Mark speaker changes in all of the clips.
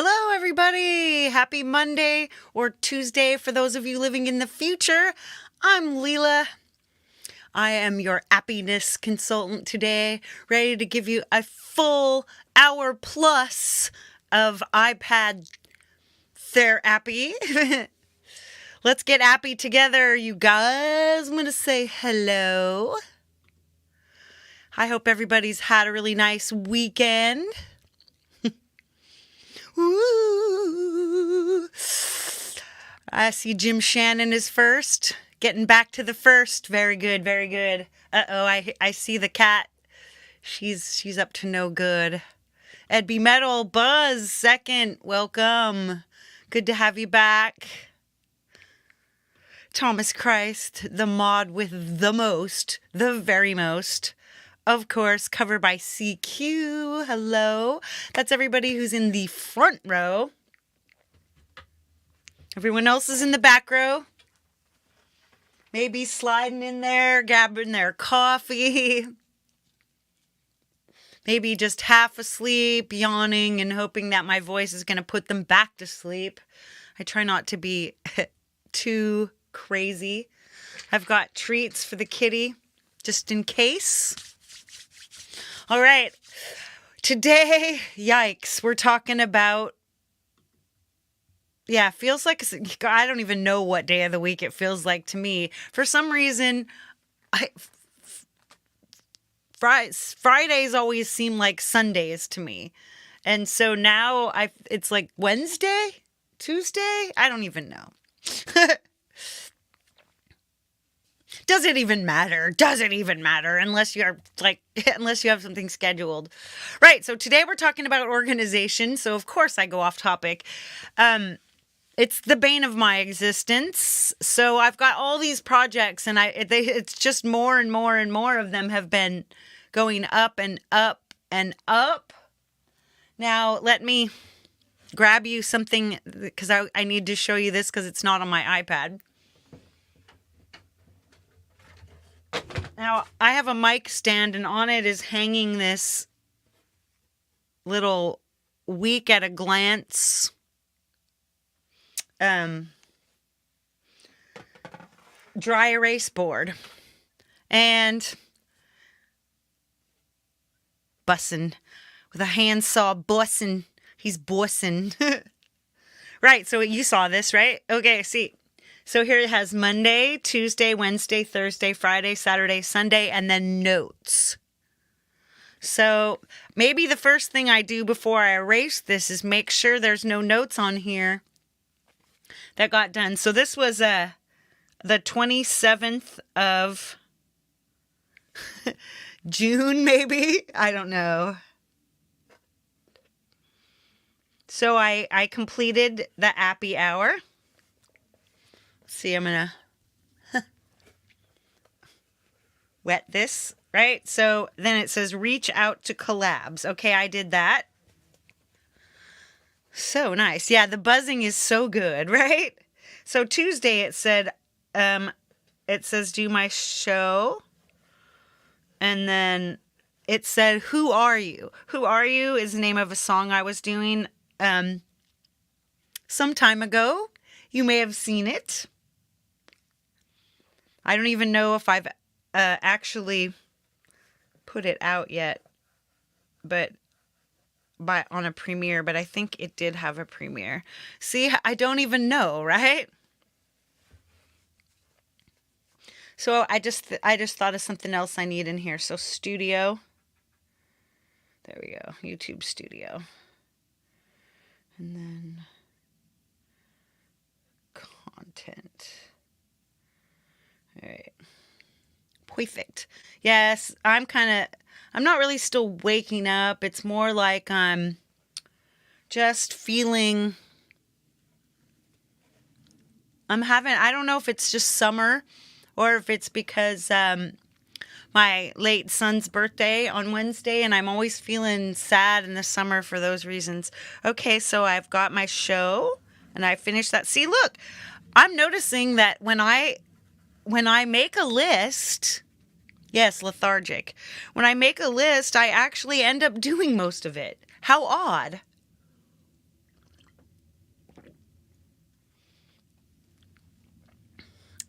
Speaker 1: Hello, everybody. Happy Monday or Tuesday for those of you living in the future. I'm Leela. I am your appiness consultant today, ready to give you a full hour plus of iPad therapy. Let's get appy together, you guys. I'm going to say hello. I hope everybody's had a really nice weekend. Woo. I see Jim Shannon is first. Getting back to the first. Very good, very good. Uh-oh, I see the cat. She's up to no good. Edby Metal, Buzz, second. Welcome. Good to have you back. Thomas Christ, the mod with the most, the very most. Of course, covered by CQ. Hello. That's everybody who's in the front row. Everyone else is in the back row. Maybe sliding in there, grabbing their coffee. Maybe just half asleep, yawning, and hoping that my voice is going to put them back to sleep. I try not to be too crazy. I've got treats for the kitty, just in case. All right, today, yikes, we're talking about, it feels like, I don't even know what day of the week it feels like to me. For some reason, Fridays always seem like Sundays to me. And so now it's like Wednesday, Tuesday, I don't even know. Does it even matter? Does it even matter? Unless you have something scheduled. Right. So today we're talking about organization. So of course I go off topic. It's the bane of my existence. So I've got all these projects and it's just more and more and more of them have been going up and up and up. Now let me grab you something because I need to show you this because it's not on my iPad. Now, I have a mic stand, and on it is hanging this little week at a glance dry erase board. And bussin' with a handsaw, bussin'. He's bussin'. Right, so you saw this, right? Okay, see. So here it has Monday, Tuesday, Wednesday, Thursday, Friday, Saturday, Sunday, and then notes. So maybe the first thing I do before I erase this is make sure there's no notes on here that got done. So this was the 27th of June, maybe? I don't know. So I completed the APPy hour. See, I'm going to wet this, right? So then it says reach out to collabs. Okay, I did that. So nice. Yeah, the buzzing is so good, right? So Tuesday it said, it says do my show. And then it said, who are you? Who are you is the name of a song I was doing some time ago. You may have seen it. I don't even know if I've actually put it out yet, but on a premiere, but I think it did have a premiere. See, I don't even know, right? So I just thought of something else I need in here. So studio. There we go. YouTube studio. And then content. All right. Perfect. Yes, I'm not really still waking up. It's more like I'm just feeling, I don't know if it's just summer or if it's because my late son's birthday on Wednesday and I'm always feeling sad in the summer for those reasons. Okay, so I've got my show and I finished that. See, look, I'm noticing that when I make a list, yes, lethargic. When I make a list, I actually end up doing most of it. How odd.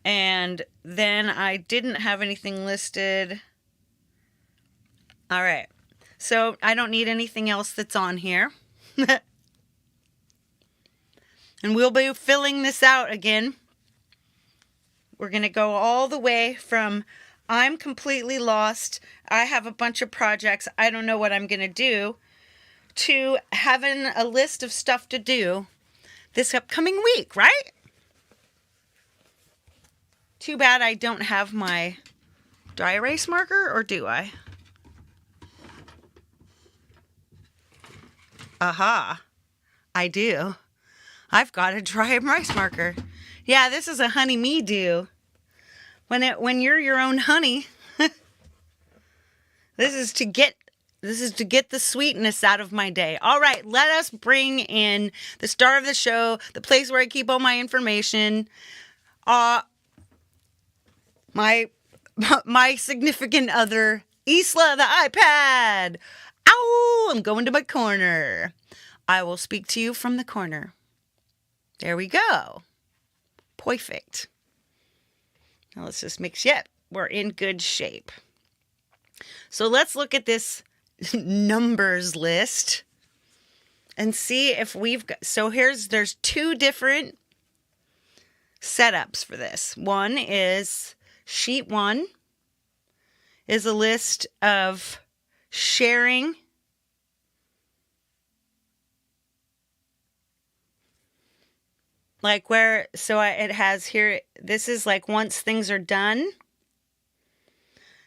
Speaker 1: And then I didn't have anything listed. All right. So I don't need anything else that's on here. And we'll be filling this out again. We're going to go all the way from I'm completely lost, I have a bunch of projects, I don't know what I'm going to do, to having a list of stuff to do this upcoming week, right? Too bad I don't have my dry erase marker, or do I? Aha, I do. I've got a dry erase marker. Yeah, this is a honey me do. When you're your own honey, this is to get the sweetness out of my day. All right, let us bring in the star of the show, the place where I keep all my information. My significant other, Isla the iPad. Ow! I'm going to my corner. I will speak to you from the corner. There we go. Perfect. Now let's just make sure we're in good shape. So let's look at this numbers list and see if we've got, so there's two different setups for this. One is sheet 1 is a list of sharing like where, so it has here, this is like once things are done.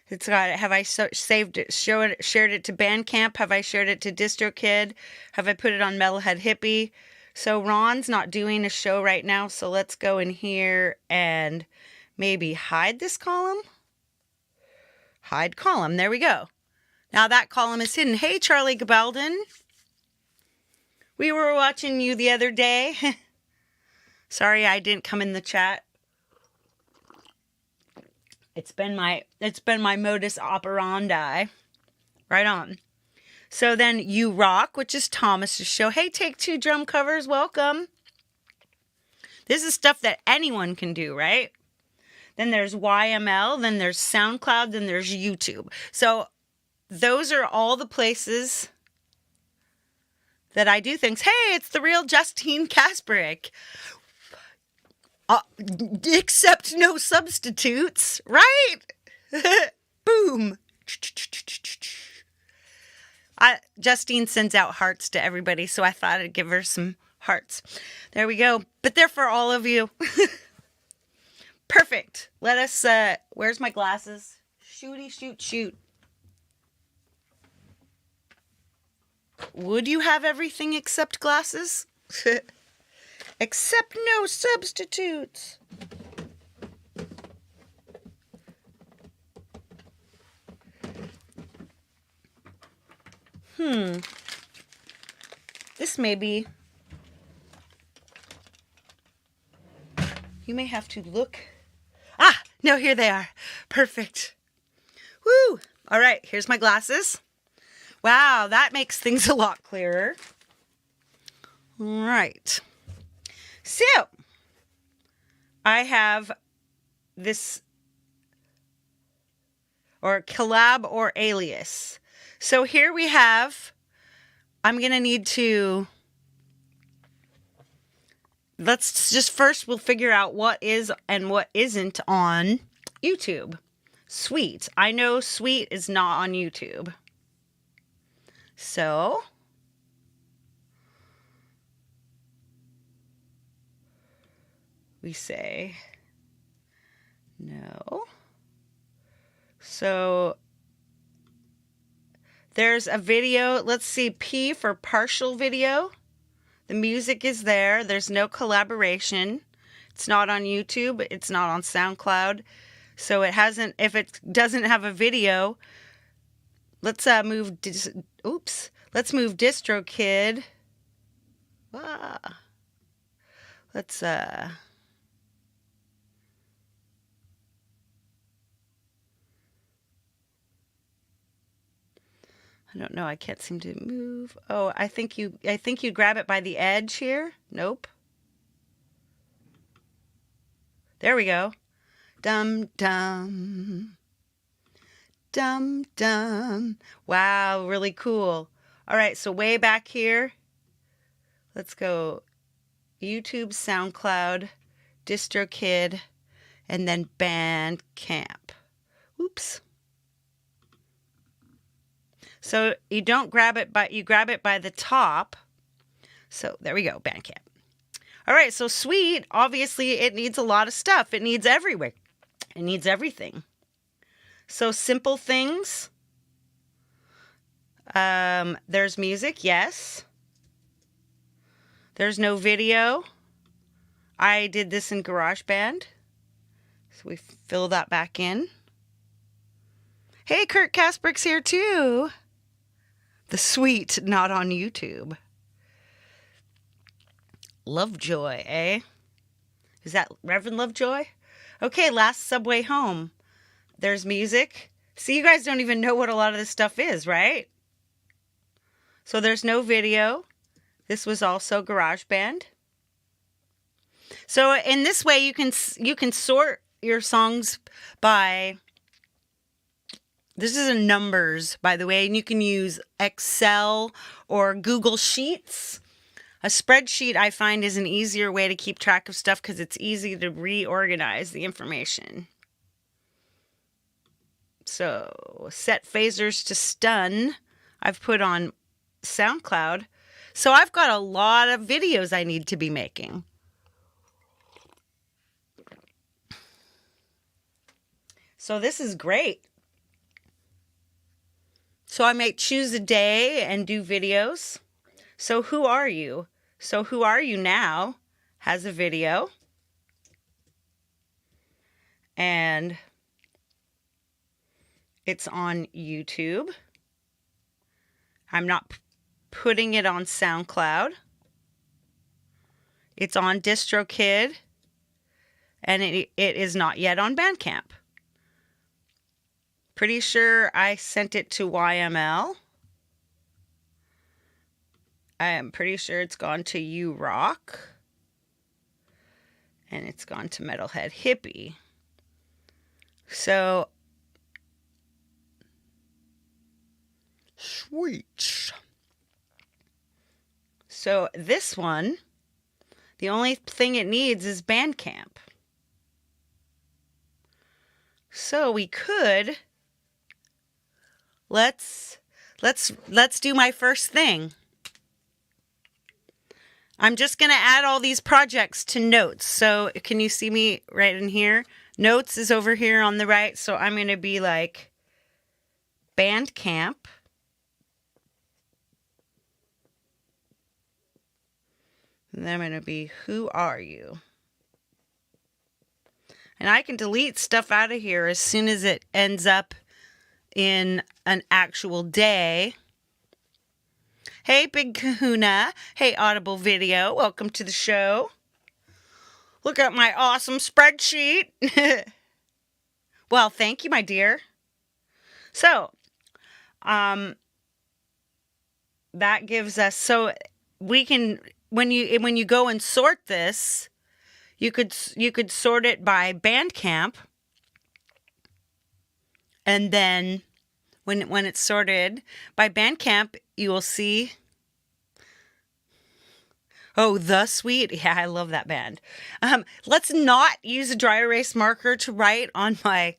Speaker 1: It's got, have I saved it, shared it to Bandcamp? Have I shared it to DistroKid? Have I put it on Metalhead Hippie? So Ron's not doing a show right now, so let's go in here and maybe hide this column. Hide column, there we go. Now that column is hidden. Hey, Charlie Gabaldon. We were watching you the other day. Sorry I didn't come in the chat. It's been my modus operandi. Right on. So then You Rock, which is Thomas's show. Hey, Take Two drum covers, welcome. This is stuff that anyone can do, right? Then there's YML, then there's SoundCloud, then there's YouTube. So those are all the places that I do things. Hey, it's the real Justine Kasperick. Except no substitutes, right? Boom. Justine sends out hearts to everybody, so I thought I'd give her some hearts. There we go. But they're for all of you. Perfect. Let us, where's my glasses? Shooty, shoot. Would you have everything except glasses? Except no substitutes. This may be... You may have to look... Ah! No, here they are. Perfect. Woo! All right, here's my glasses. Wow, that makes things a lot clearer. All right. So, I have this, or collab or alias. So here we have, I'm going to need to, let's just first we'll figure out what is and what isn't on YouTube. Sweet. I know Sweet is not on YouTube. So... we say no. So there's a video. Let's see, P for partial video. The music is there. There's no collaboration. It's not on YouTube. It's not on SoundCloud. So it hasn't, if it doesn't have a video, let's move, let's move DistroKid. Let's, I don't know. I can't seem to move. Oh, I think you grab it by the edge here. Nope. There we go. Dum dum. Dum dum. Wow, really cool. All right, so way back here, let's go YouTube, SoundCloud, DistroKid, and then Bandcamp. Oops. So you don't grab it, but you grab it by the top. So there we go, Bandcamp. All right, so Sweet, obviously it needs a lot of stuff. It needs everywhere. It needs everything. So simple things. There's music, yes. There's no video. I did this in GarageBand. So we fill that back in. Hey, Kurt Kasprick's here too. The Sweet, not on YouTube. Lovejoy, eh? Is that Reverend Lovejoy? Okay, last subway home. There's music. See, you guys don't even know what a lot of this stuff is, right? So there's no video. This was also GarageBand. So in this way, you can sort your songs by... This is in numbers, by the way, and you can use Excel or Google Sheets. A spreadsheet, I find, is an easier way to keep track of stuff because it's easy to reorganize the information. So, set phasers to stun, I've put on SoundCloud. So I've got a lot of videos I need to be making. So this is great. So I might choose a day and do videos. So who are you? So who are you now has a video. And it's on YouTube. I'm not putting it on SoundCloud. It's on DistroKid. And it is not yet on Bandcamp. Pretty sure I sent it to YML. I am pretty sure it's gone to You Rock. And it's gone to Metalhead Hippie. So, sweet. So this one, the only thing it needs is Bandcamp. So we could... Let's do my first thing. I'm just going to add all these projects to notes. So can you see me right in here? Notes is over here on the right. So I'm going to be like Bandcamp. And then I'm going to be Who Are You? And I can delete stuff out of here as soon as it ends up in an actual day. Hey, Big Kahuna. Hey, Audible Video. Welcome to the show. Look at my awesome spreadsheet. Well, thank you, my dear. So, that gives us, so we can, when you go and sort this, you could sort it by Bandcamp. And then when it's sorted by Bandcamp, you will see, oh, The Sweet. Yeah, I love that band. Let's not use a dry erase marker to write on my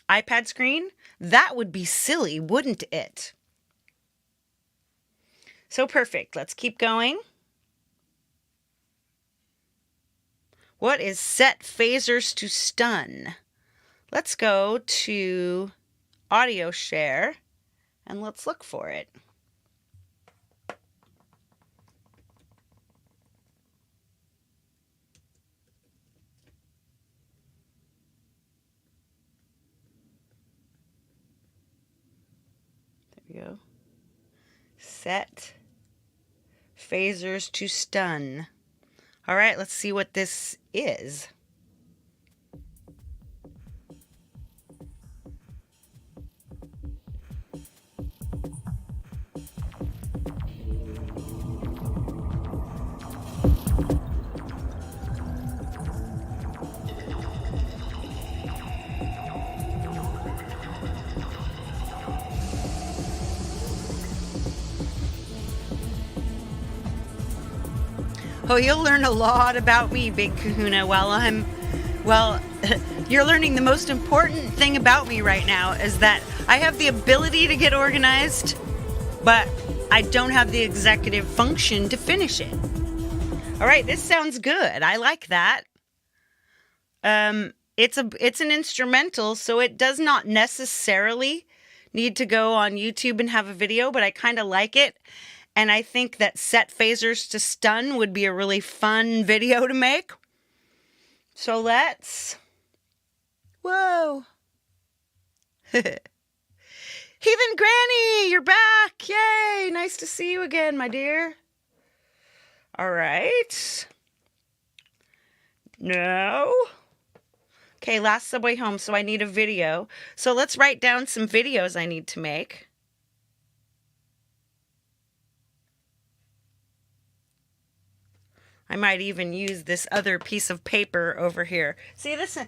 Speaker 1: iPad screen. That would be silly, wouldn't it? So perfect. Let's keep going. What is set phasers to stun? Let's go to audio share and let's look for it. There we go. Set phasers to stun. All right, let's see what this is. Oh, you'll learn a lot about me, Big Kahuna, well, you're learning the most important thing about me right now is that I have the ability to get organized, but I don't have the executive function to finish it. All right, this sounds good. I like that. It's an instrumental, so it does not necessarily need to go on YouTube and have a video, but I kind of like it. And I think that Set Phasers to Stun would be a really fun video to make. So let's... Whoa. Heathen Granny, you're back. Yay. Nice to see you again, my dear. All right. No. Okay, last subway home, so I need a video. So let's write down some videos I need to make. I might even use this other piece of paper over here. See, this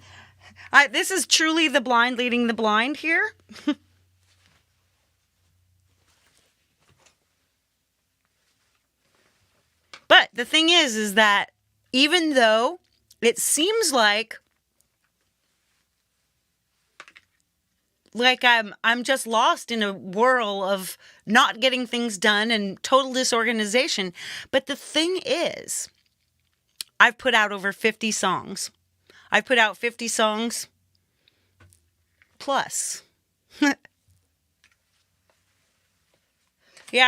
Speaker 1: is truly the blind leading the blind here. But the thing is that even though it seems like I'm just lost in a whirl of not getting things done and total disorganization, but the thing is, I've put out over 50 songs. I've put out 50 songs plus. Yeah,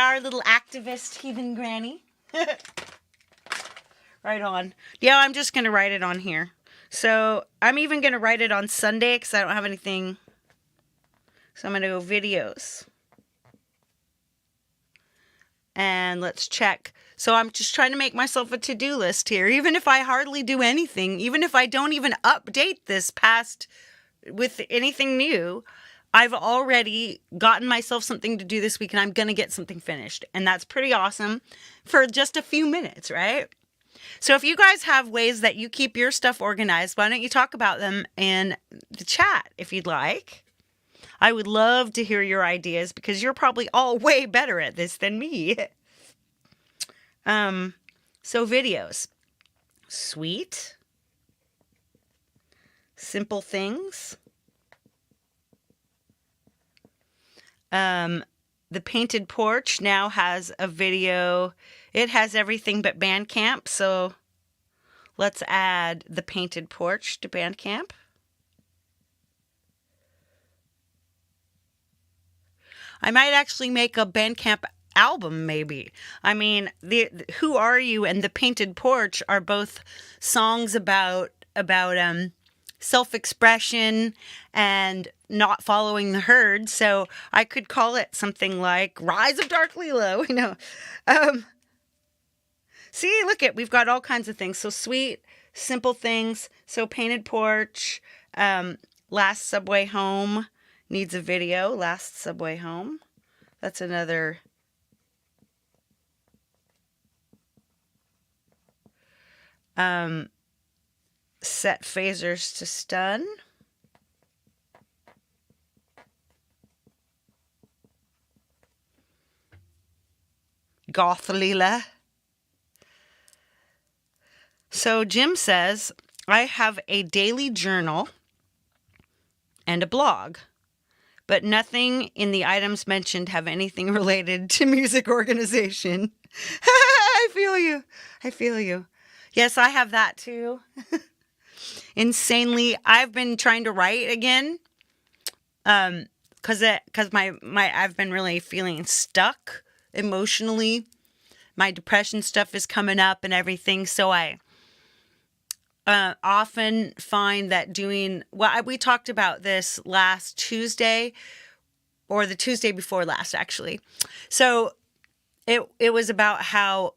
Speaker 1: our little activist Heathen Granny. Right on. Yeah, I'm just going to write it on here. So I'm even going to write it on Sunday because I don't have anything. So I'm going to go videos. And let's check. So I'm just trying to make myself a to-do list here. Even if I hardly do anything, even if I don't even update this past with anything new, I've already gotten myself something to do this week and I'm going to get something finished. And that's pretty awesome for just a few minutes, right? So if you guys have ways that you keep your stuff organized, why don't you talk about them in the chat if you'd like? I would love to hear your ideas because you're probably all way better at this than me. So videos. Sweet. Simple things. The Painted Porch now has a video. It has everything but Bandcamp, so let's add the Painted Porch to Bandcamp. I might actually make a Bandcamp album, maybe. I mean, the Who Are You and The Painted Porch are both songs about self-expression and not following the herd. So I could call it something like Rise of Dark Leela. We know. See, we've got all kinds of things. So sweet, simple things. So Painted Porch, Last Subway Home needs a video. Last Subway Home. That's another. Set Phasers to Stun. Goth Leela. So Jim says, I have a daily journal and a blog, but nothing in the items mentioned have anything related to music organization. I feel you. Yes, I have that too. Insanely, I've been trying to write again. Cause I've been really feeling stuck emotionally. My depression stuff is coming up and everything. So I often find that we talked about this last Tuesday or the Tuesday before last, actually. So it was about how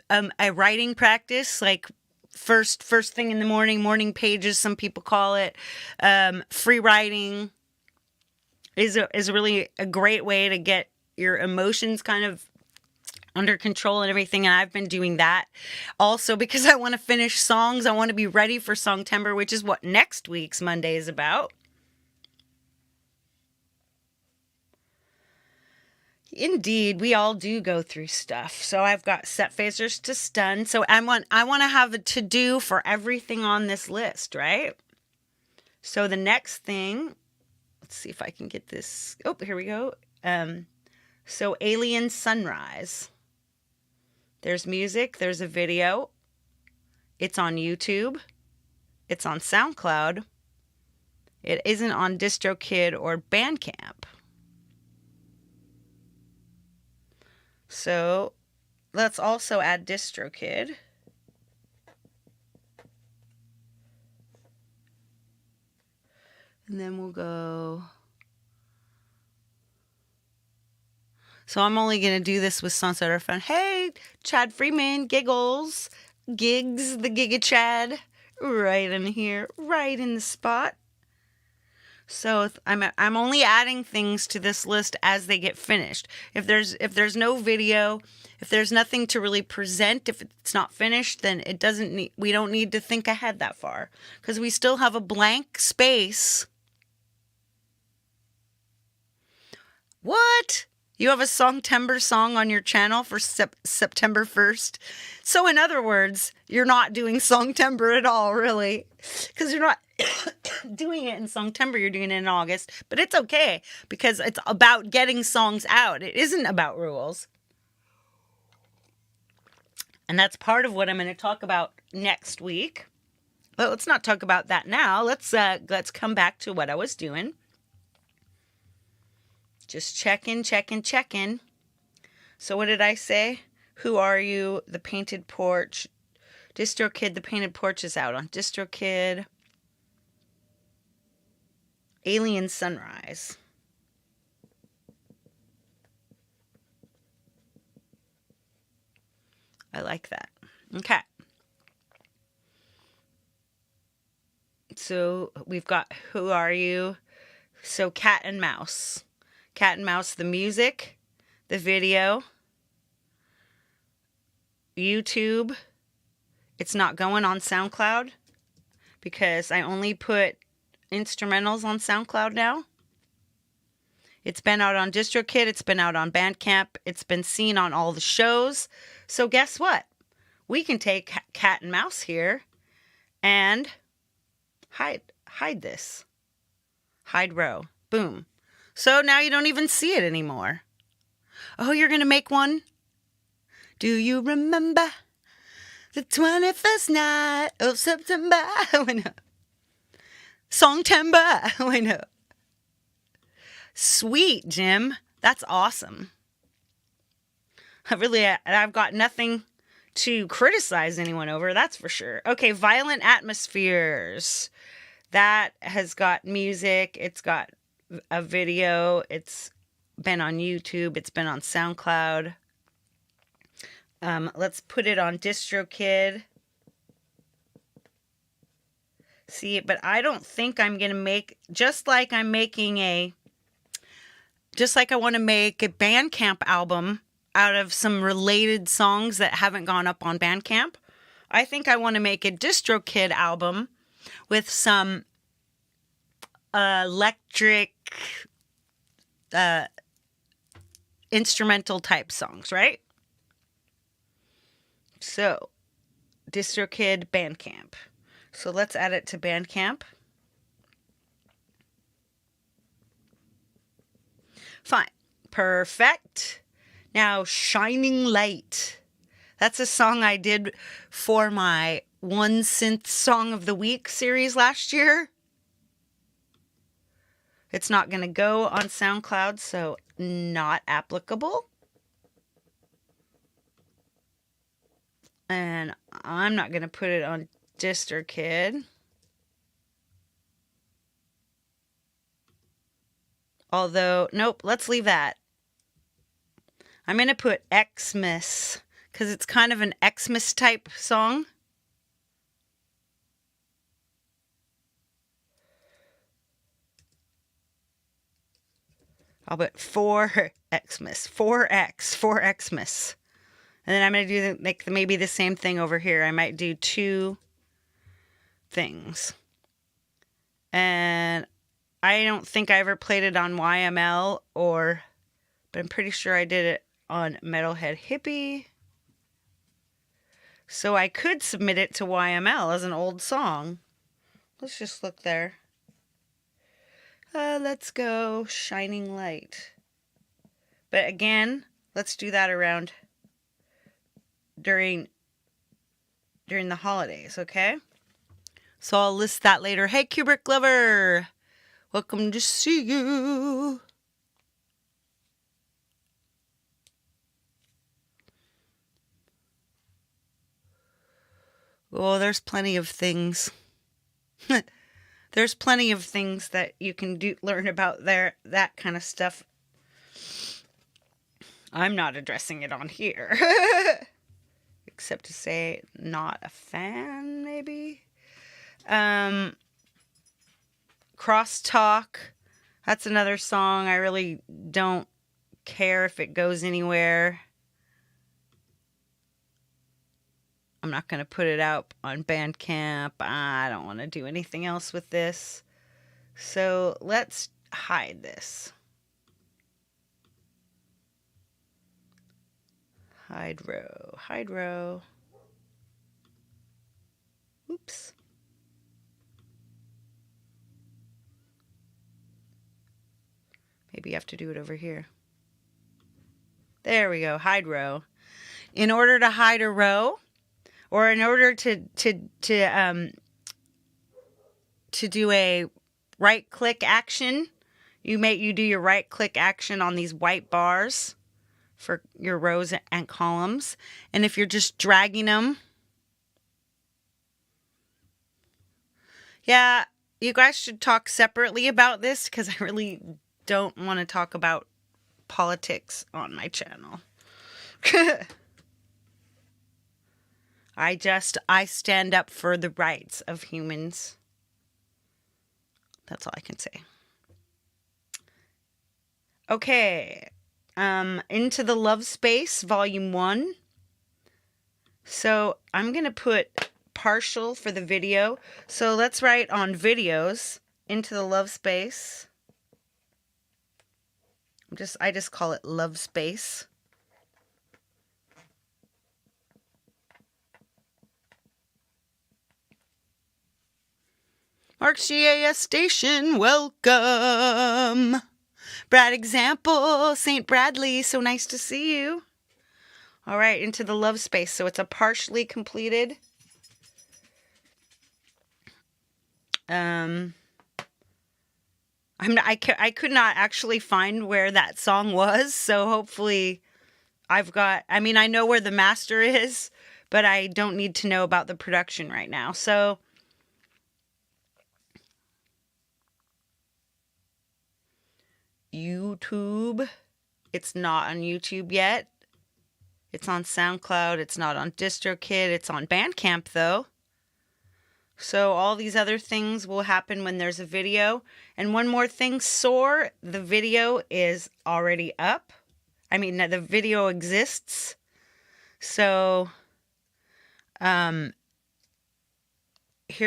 Speaker 1: a writing practice, like first thing in the morning pages, some people call it, free writing is really a great way to get your emotions kind of under control and everything. And I've been doing that also because I want to finish songs. I want to be ready for Songtember, which is what next week's Monday is about. Indeed, we all do go through stuff. So I've got set phasers to stun. So I want to have a to do for everything on this list, right? So the next thing, let's see if I can get this. Oh, here we go. So Alien Sunrise. There's music, there's a video. It's on YouTube. It's on SoundCloud. It isn't on DistroKid or Bandcamp. So let's also add DistroKid. And then we'll go. So I'm only going to do this with songs that are fun. Hey, Chad Freeman, Giggles, Gigs, the Giga Chad, right in here, right in the spot. So I'm only adding things to this list as they get finished. If there's no video, if there's nothing to really present, if it's not finished, then we don't need to think ahead that far, because we still have a blank space. What? You have a Songtember song on your channel for September 1st. So in other words, you're not doing Songtember at all, really. Because you're not doing it in Songtember, you're doing it in August. But it's okay, because it's about getting songs out. It isn't about rules. And that's part of what I'm going to talk about next week. But let's not talk about that now. Let's come back to what I was doing. Just check in. So what did I say? Who Are You? The Painted Porch. DistroKid, The Painted Porch is out on DistroKid. Alien Sunrise. I like that. Okay. So we've got Who Are You? So Cat and Mouse. Cat and Mouse, the music, the video, YouTube. It's not going on SoundCloud because I only put instrumentals on SoundCloud now. It's been out on DistroKid. It's been out on Bandcamp. It's been seen on all the shows. So guess what? We can take Cat and Mouse here and hide this. Hide row. Boom. So now you don't even see it anymore. Oh, you're going to make one? Do you remember the 21st night of September? I know. Songtember. I know. Sweet, Jim. That's awesome. I've got nothing to criticize anyone over, that's for sure. Okay, Violent Atmospheres. That has got music. It's got a video. It's been on YouTube. It's been on SoundCloud. Let's put it on DistroKid. See, but I don't think I'm going to make, just like I want to make a Bandcamp album out of some related songs that haven't gone up on Bandcamp. I think I want to make a DistroKid album with some electric instrumental type songs, right? So, DistroKid, Bandcamp. So let's add it to Bandcamp. Fine. Perfect. Now, Shining Light. That's a song I did for my One Synth Song of the Week series last year. It's not going to go on SoundCloud, so not applicable. And I'm not going to put it on DistroKid. Although, nope, let's leave that. I'm going to put Xmas, because it's kind of an Xmas type song. I'll put 4Xmas, 4 Xmas. And then I'm going to do maybe the same thing over here. I might do 2 things. And I don't think I ever played it on YML or but I'm pretty sure I did it on Metalhead Hippie. So I could submit it to YML as an old song. Let's just look there. Let's go Shining Light. But again, let's do that around during the holidays, okay? So I'll list that later. Hey, Kubrick lover, welcome to see you. Oh, there's plenty of things. There's plenty of things that you can learn about there, that kind of stuff. I'm not addressing it on here. Except to say, not a fan, maybe. Crosstalk. That's another song. I really don't care if it goes anywhere. I'm not going to put it out on Bandcamp. I don't want to do anything else with this. So let's hide this. Hide row. Hide row. Oops. Maybe you have to do it over here. There we go. Hide row. In order to hide a row, or in order to do a right-click action, you do your right-click action on these white bars for your rows and columns. And if you're just dragging them, yeah, you guys should talk separately about this because I really don't want to talk about politics on my channel. I stand up for the rights of humans. That's all I can say. Okay. Into the Love Space, Volume 1. So I'm going to put partial for the video. So let's write on videos, Into the Love Space. I just call it Love Space. Mark's GAS station, welcome. Brad Example, St. Bradley, so nice to see you. All right, Into the Love Space. So it's a partially completed. I could not actually find where that song was, so hopefully I know where the master is, but I don't need to know about the production right now. So YouTube. It's not on YouTube yet. It's on SoundCloud. It's not on DistroKid. It's on Bandcamp, though. So all these other things will happen when there's a video. And one more thing, Soar, the video is already up. The video exists. So, here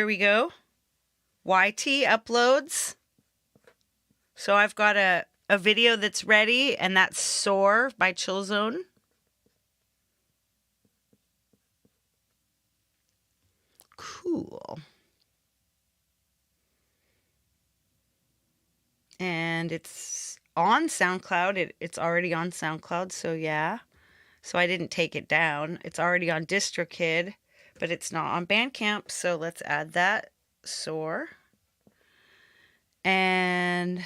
Speaker 1: we go. YT uploads. So I've got a video that's ready, and that's Soar by Chillzone. Cool. And it's on SoundCloud. It's already on SoundCloud, so yeah. So I didn't take it down. It's already on DistroKid, but it's not on Bandcamp, so let's add that. Soar. And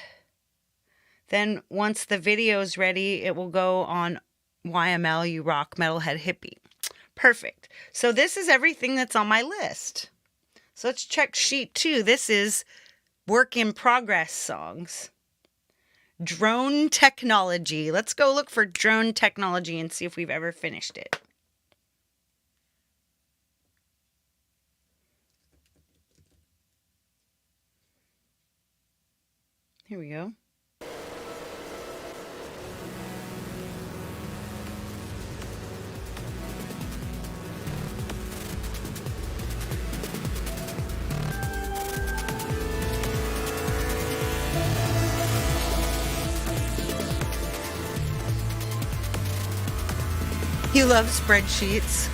Speaker 1: then once the video's ready, it will go on YML, You Rock, Metalhead Hippie. Perfect. So this is everything that's on my list. So let's check sheet 2. This is work in progress songs. Drone technology. Let's go look for drone technology and see if we've ever finished it. Here we go. You love spreadsheets.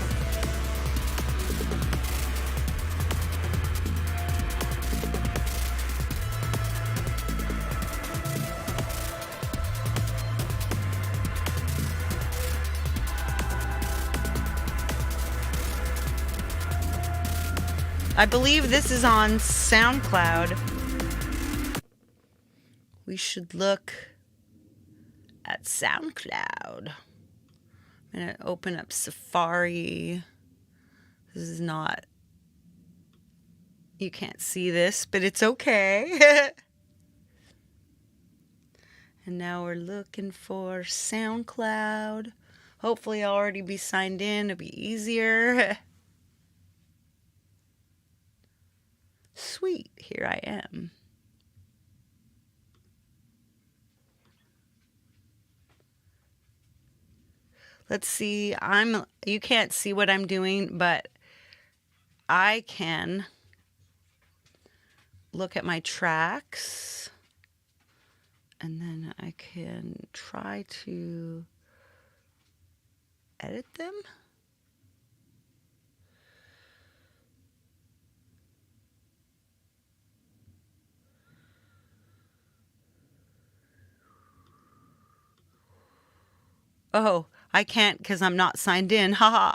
Speaker 1: I believe this is on SoundCloud. We should look at SoundCloud. I'm going to open up Safari. This is not... You can't see this, but it's okay. And now we're looking for SoundCloud. Hopefully I'll already be signed in. It'll be easier. Sweet, here I am. Let's see, you can't see what I'm doing, but I can look at my tracks and then I can try to edit them. Oh, I can't because I'm not signed in. Haha.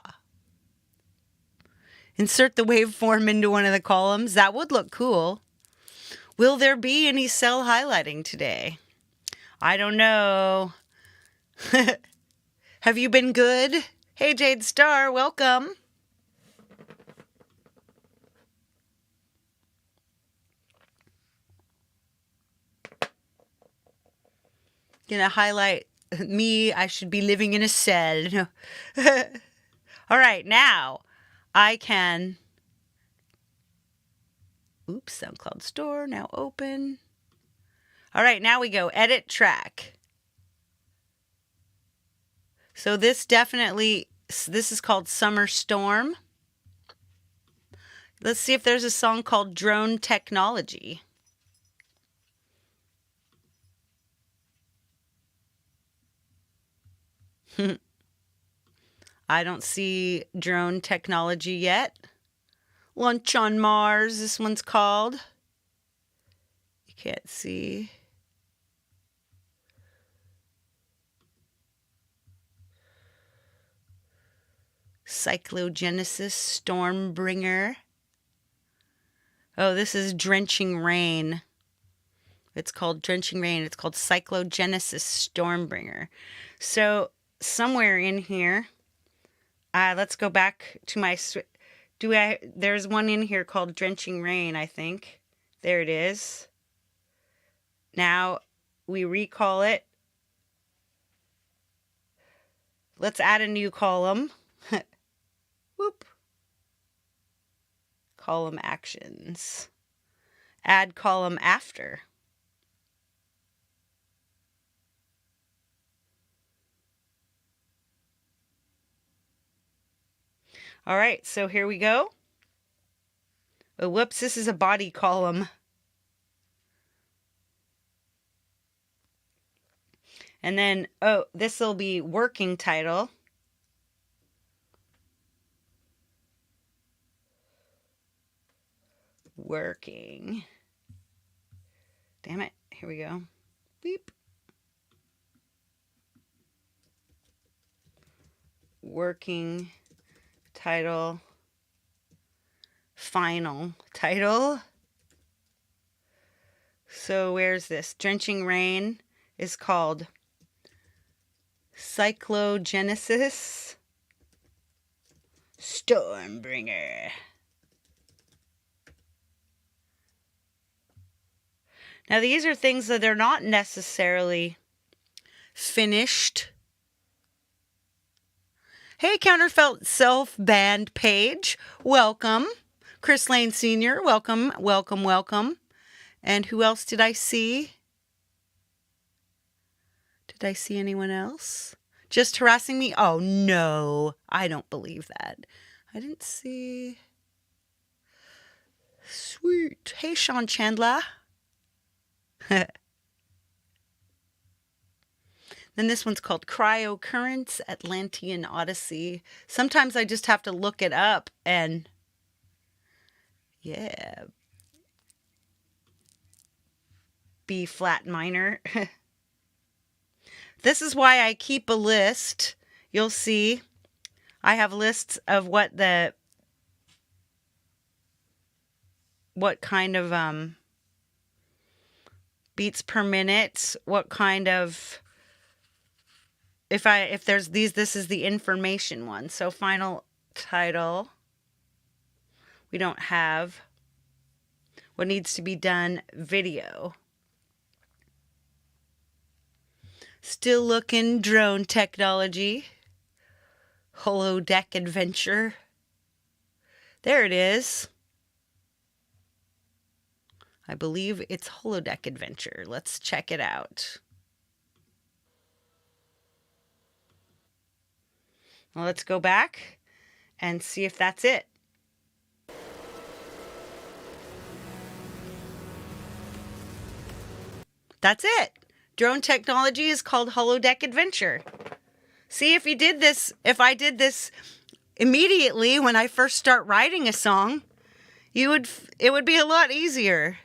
Speaker 1: Insert the waveform into one of the columns. That would look cool. Will there be any cell highlighting today? I don't know. Have you been good? Hey, Jade Star, welcome. Gonna highlight me. I should be living in a cell. All right, now I can... Oops, SoundCloud Store, now open. All right, now we go edit track. So this is called Summer Storm. Let's see if there's a song called Drone Technology. I don't see Drone Technology yet. Lunch on Mars, this one's called. You can't see. Cyclogenesis Stormbringer. Oh, this is Drenching Rain. It's called Drenching Rain. It's called Cyclogenesis Stormbringer. So somewhere in here, let's go back to my... There's one in here called Drenching Rain, I think. There it is. Now we recall it. Let's add a new column. Whoop. Column actions. Add column after. All right, so here we go. Oh, whoops, this is a body column. And then, oh, this will be working title. Working. Damn it, here we go. Beep. Working title, final title. So where's this? Drenching Rain is called Cyclogenesis Stormbringer. Now these are things that they're not necessarily finished. Hey, Counterfeit Self-Band page, welcome. Chris Lane Sr., welcome, welcome, welcome. And who else did I see? Did I see anyone else? Just harassing me? Oh, no, I don't believe that. I didn't see... Sweet. Hey, Sean Chandler. Then this one's called Cryocurrents Atlantean Odyssey. Sometimes I just have to look it up and yeah. B flat minor. This is why I keep a list. You'll see I have lists of what kind of beats per minute, what kind of if there's these, this is the information one. So final title, we don't have. What needs to be done, video. Still looking, drone technology. Holodeck adventure. There it is. I believe it's Holodeck adventure. Let's check it out. Well, let's go back and see if that's it. That's it. Drone technology is called Holodeck Adventure. See, if I did this immediately when I first start writing a song, it would be a lot easier.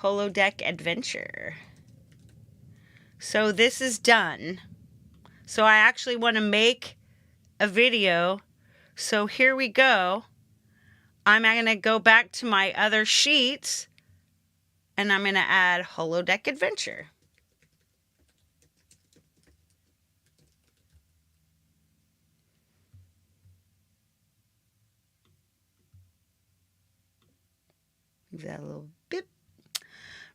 Speaker 1: Holodeck Adventure. So this is done. So I actually want to make a video. So here we go. I'm going to go back to my other sheet and I'm going to add Holodeck Adventure. Move that a little bit.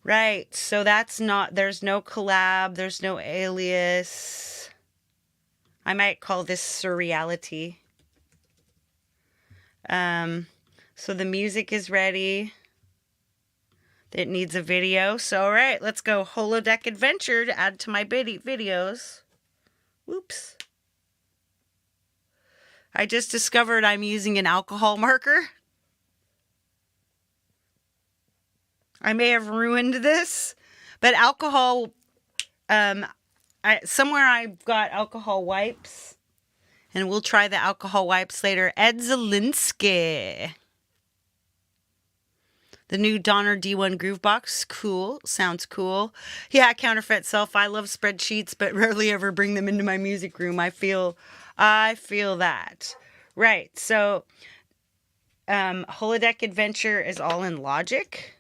Speaker 1: Right, so there's no collab, there's no alias. I might call this Surreality. So the music is ready. It needs a video. So, all right, let's go Holodeck Adventure to add to my videos. Whoops. I just discovered I'm using an alcohol marker. I may have ruined this, but alcohol, somewhere I've got alcohol wipes, and we'll try the alcohol wipes later. Ed Zielinski. The new Donner D1 Groovebox. Cool. Sounds cool. Yeah, Counterfeit Self. I love spreadsheets, but rarely ever bring them into my music room. I feel that. Right. So, Holodeck Adventure is all in Logic.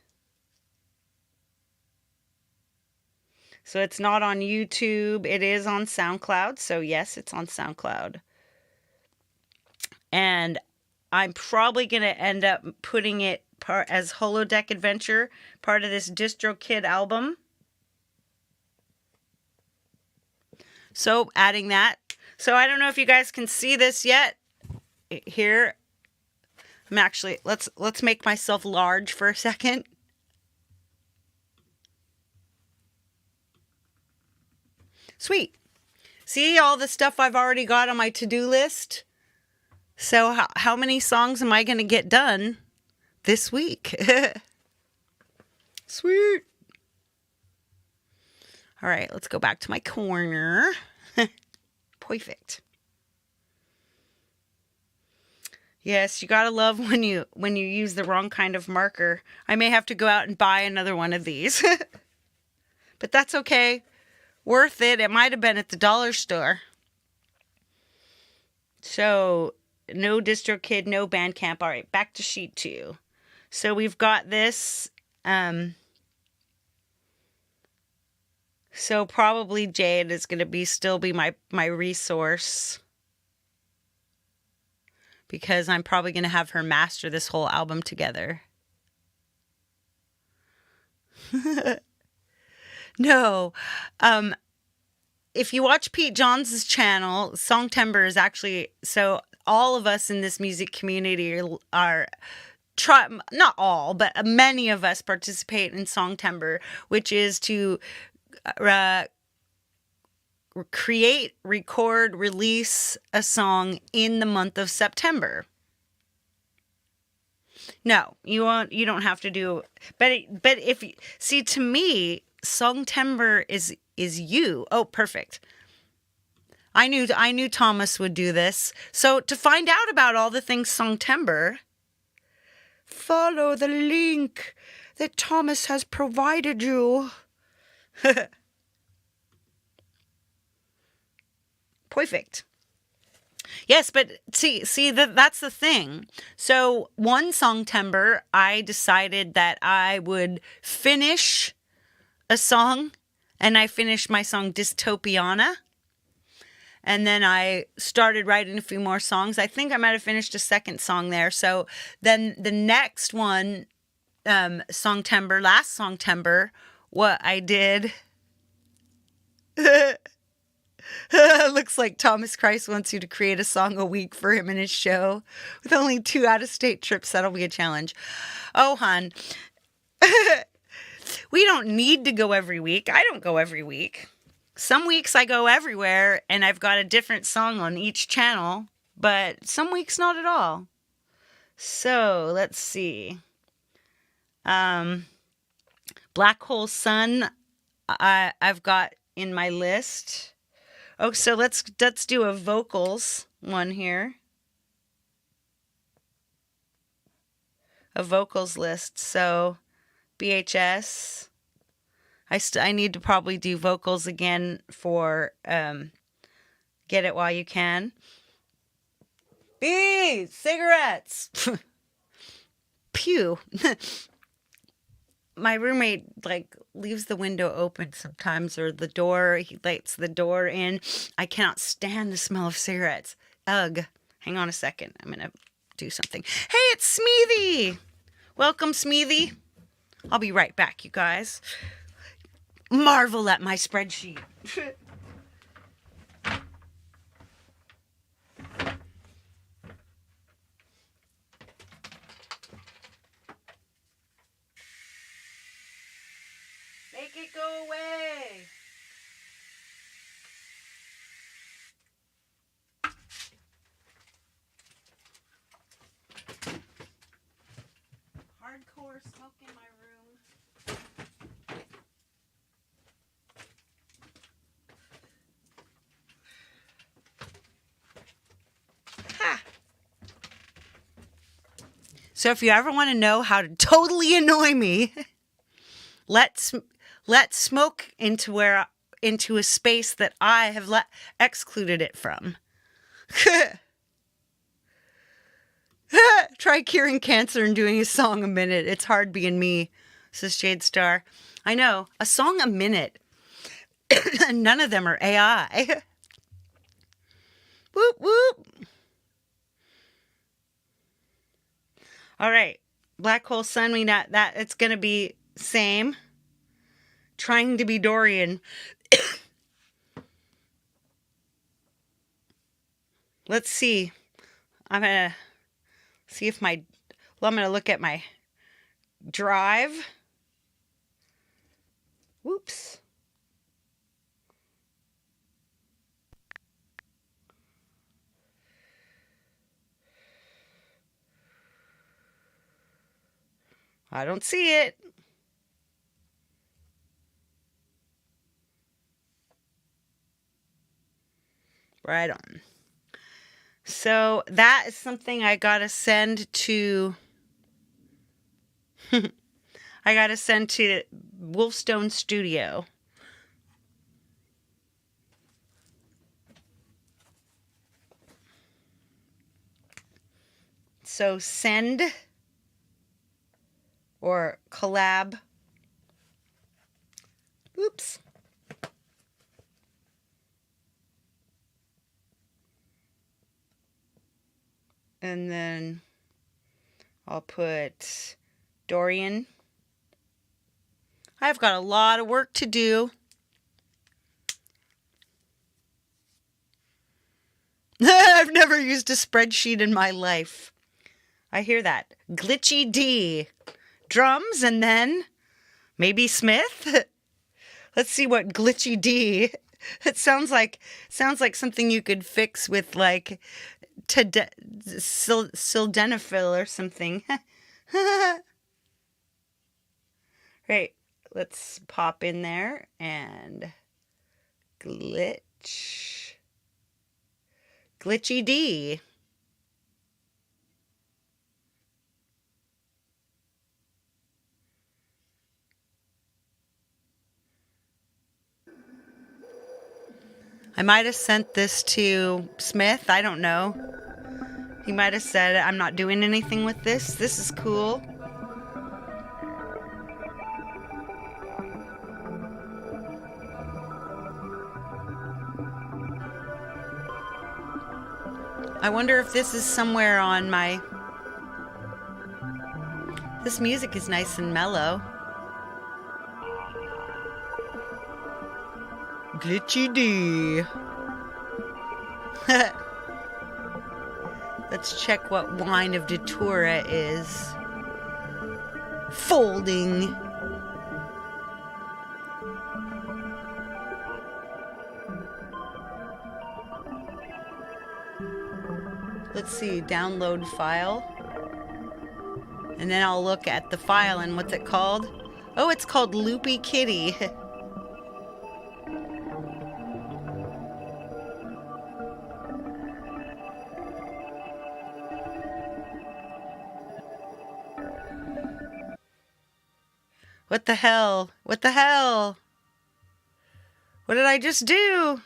Speaker 1: So it's not on YouTube. It is on SoundCloud. So yes, it's on SoundCloud. And I'm probably going to end up putting it as Holodeck Adventure, part of this DistroKid album. So adding that. So I don't know if you guys can see this yet. Here, I'm actually, let's make myself large for a second. Sweet. See all the stuff I've already got on my to-do list? So how many songs am I going to get done this week? Sweet. All right, let's go back to my corner. Perfect. Yes, you got to love when you use the wrong kind of marker. I may have to go out and buy another one of these. But that's okay. Worth it. It might have been at the dollar store. So, no DistroKid, no Bandcamp. All right, back to sheet 2. So we've got this. So probably Jade is going to still be my resource. Because I'm probably going to have her master this whole album together. No. If you watch Pete Johns' channel, Songtember is actually, so all of us in this music community are not all, but many of us participate in Songtember, which is to create, record, release a song in the month of September. No, you won't. You don't have to do. But if see, to me, Songtember is you. Oh, perfect. I knew Thomas would do this. So to find out about all the things Songtember, follow the link that Thomas has provided you. Perfect. Yes, but see that's the thing. So one Songtember, I decided that I would finish a song, and I finished my song Dystopiana. And then I started writing a few more songs. I think I might have finished a second song there. So then the next one, last Songtember, what I did. Looks like Thomas Christ wants you to create a song a week for him in his show. With only 2 out-of-state trips, that'll be a challenge. Oh, hon. We don't need to go every week. I don't go every week. Some weeks I go everywhere and I've got a different song on each channel, but some weeks not at all. So let's see. Black Hole Sun, I've got in my list. Oh, so let's do a vocals one here. A vocals list. So BHS. I need to probably do vocals again for Get It While You Can. Bees! Cigarettes! Pew. My roommate, leaves the window open sometimes, or he lights the door in. I cannot stand the smell of cigarettes. Ugh. Hang on a second. I'm going to do something. Hey, it's Smeethy! Welcome, Smeethy. I'll be right back, you guys. Marvel at my spreadsheet. Make it go away. Hardcore smoke in my room. Ha! So if you ever want to know how to totally annoy me, let's smoke into a space that I have excluded it from. Try curing cancer and doing a song a minute. It's hard being me, says Jade Star. I know, a song a minute. None of them are AI. Whoop, whoop. All right. Black Hole Sun, we not that it's going to be same. Trying to be Dorian. Let's see. I'm going to see if I'm going to look at my drive. Whoops. I don't see it. Right on. So that is something I gotta send to Wolfstone Studio. So send or collab. Oops. And then I'll put Dorian. I've got a lot of work to do. I've never used a spreadsheet in my life. I hear that. Glitchy D. Drums and then maybe Smith? Let's see what Glitchy D. It sounds like something you could fix with sildenafil or something. Right. Let's pop in there and glitch. Glitchy D. I might have sent this to Smith. I don't know. He might have said, I'm not doing anything with this. This is cool. I wonder if this is somewhere on my... This music is nice and mellow. Glitchy D. Let's check what wine of Datura is. Folding. Let's see, download file. And then I'll look at the file and what's it called? Oh, it's called Loopy Kitty. What the hell? What the hell? What did I just do?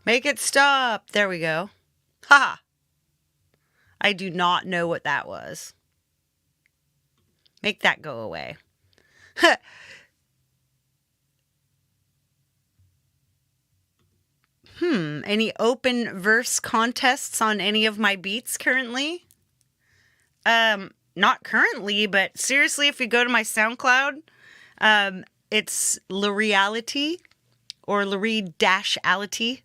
Speaker 1: Make it stop. There we go. Ha! I do not know what that was. Make that go away. Any open verse contests on any of my beats currently? Not currently, but seriously, if you go to my SoundCloud, it's L'Reality or L'Re-Ality.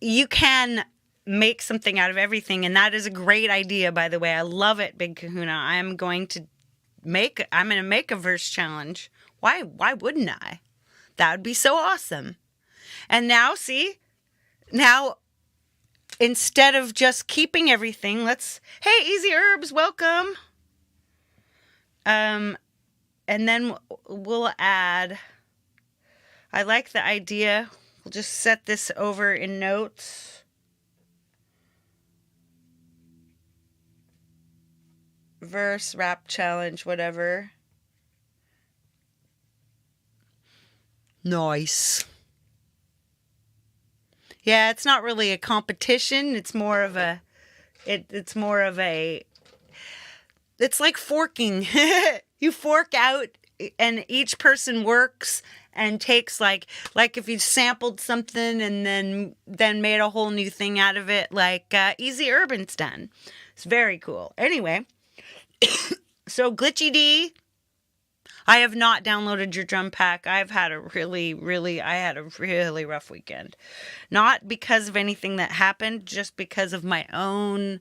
Speaker 1: You can make something out of everything, and that is a great idea, by the way. I love it, Big Kahuna. I'm going to make a verse challenge. Why wouldn't I? That would be so awesome. And now, see? Now, instead of just keeping everything, hey, Easy Herbs, welcome. And then we'll add, I like the idea. We'll just set this over in notes. Verse, rap challenge, whatever. Nice. Yeah, it's not really a competition. It's more of a, it's like forking. You fork out and each person works and takes like if you sampled something and then made a whole new thing out of it, like Easy Urban's done. It's very cool. Anyway, so Glitchy D, I have not downloaded your drum pack. I had a really rough weekend. Not because of anything that happened, just because of my own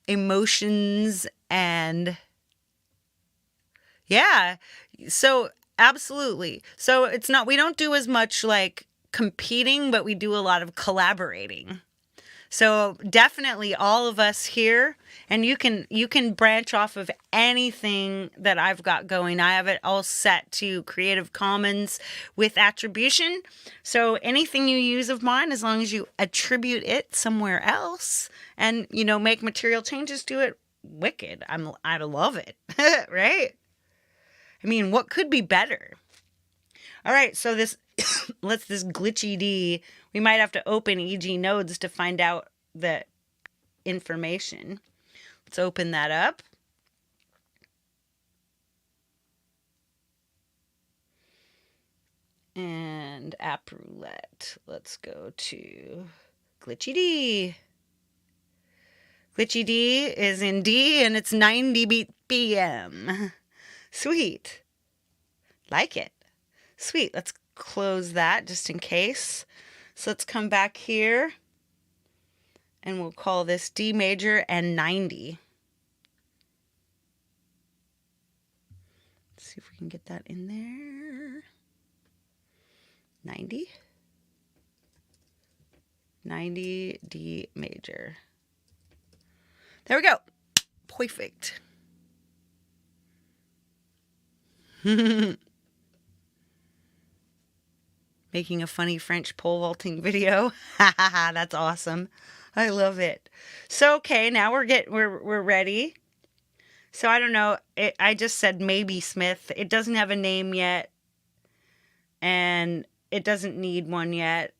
Speaker 1: emotions and yeah. So absolutely. So we don't do as much like competing, but we do a lot of collaborating. So definitely all of us here, and you can branch off of anything that I've got going. I have it all set to Creative Commons with attribution. So anything you use of mine, as long as you attribute it somewhere else and, make material changes to it, wicked. I love it, right? I mean, what could be better? All right, so this Glitchy D, we might have to open EG nodes to find out the information. Let's open that up. And app roulette. Let's go to Glitchy D. Glitchy D is in D and it's 90 BPM. Sweet. Like it. Sweet. Let's close that just in case. So let's come back here and we'll call this D major and 90. Let's See if we can get that in there. 90. 90 D major. There we go. Perfect. Making a funny French pole vaulting video. That's awesome. I love it. So okay, now we're ready. So I don't know. I just said maybe Smith. It doesn't have a name yet, and it doesn't need one yet.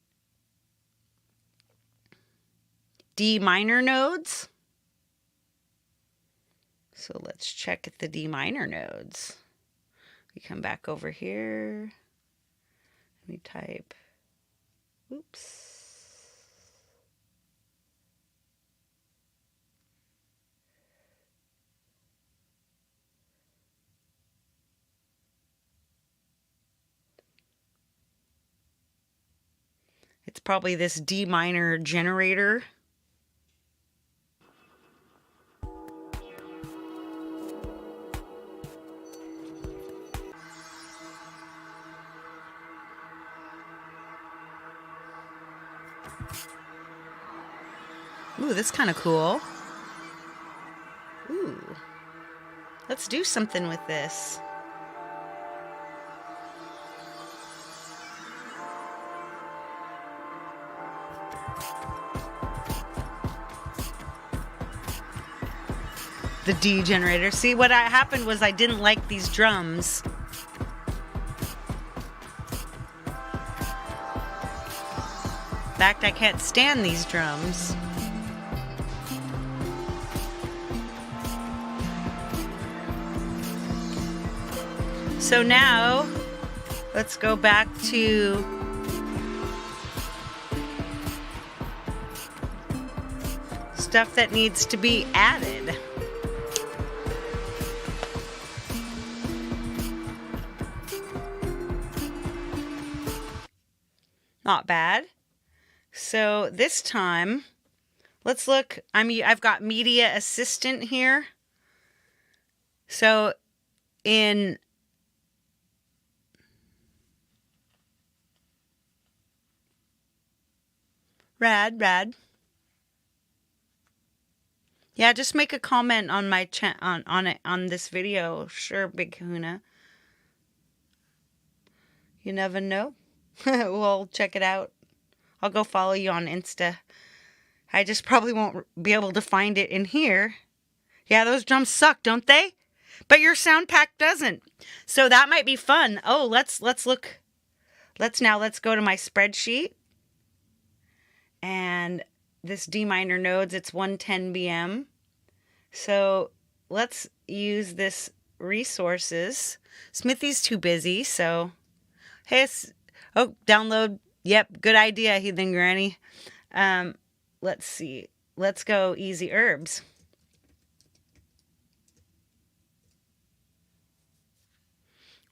Speaker 1: D minor nodes. So let's check the D minor nodes. We come back over here. We type, oops. It's probably this D minor generator. Ooh, that's kind of cool. Ooh. Let's do something with this. The D generator. See, what happened was I didn't like these drums. In fact, I can't stand these drums. So now, let's go back to stuff that needs to be added. Not bad. So this time, let's look. I've got Media Assistant here. So in Rad. Yeah, just make a comment on my on this video. Sure, Big Kahuna. You never know. We'll check it out. I'll go follow you on Insta. I just probably won't be able to find it in here. Yeah, those drums suck, don't they? But your sound pack doesn't. So that might be fun. Oh, let's look. Let's go to my spreadsheet. And this D minor nodes, it's 110 BM. So let's use this resources. Smithy's too busy, so hey, download. Yep, good idea, Heathen Granny. Let's see. Let's go easy herbs.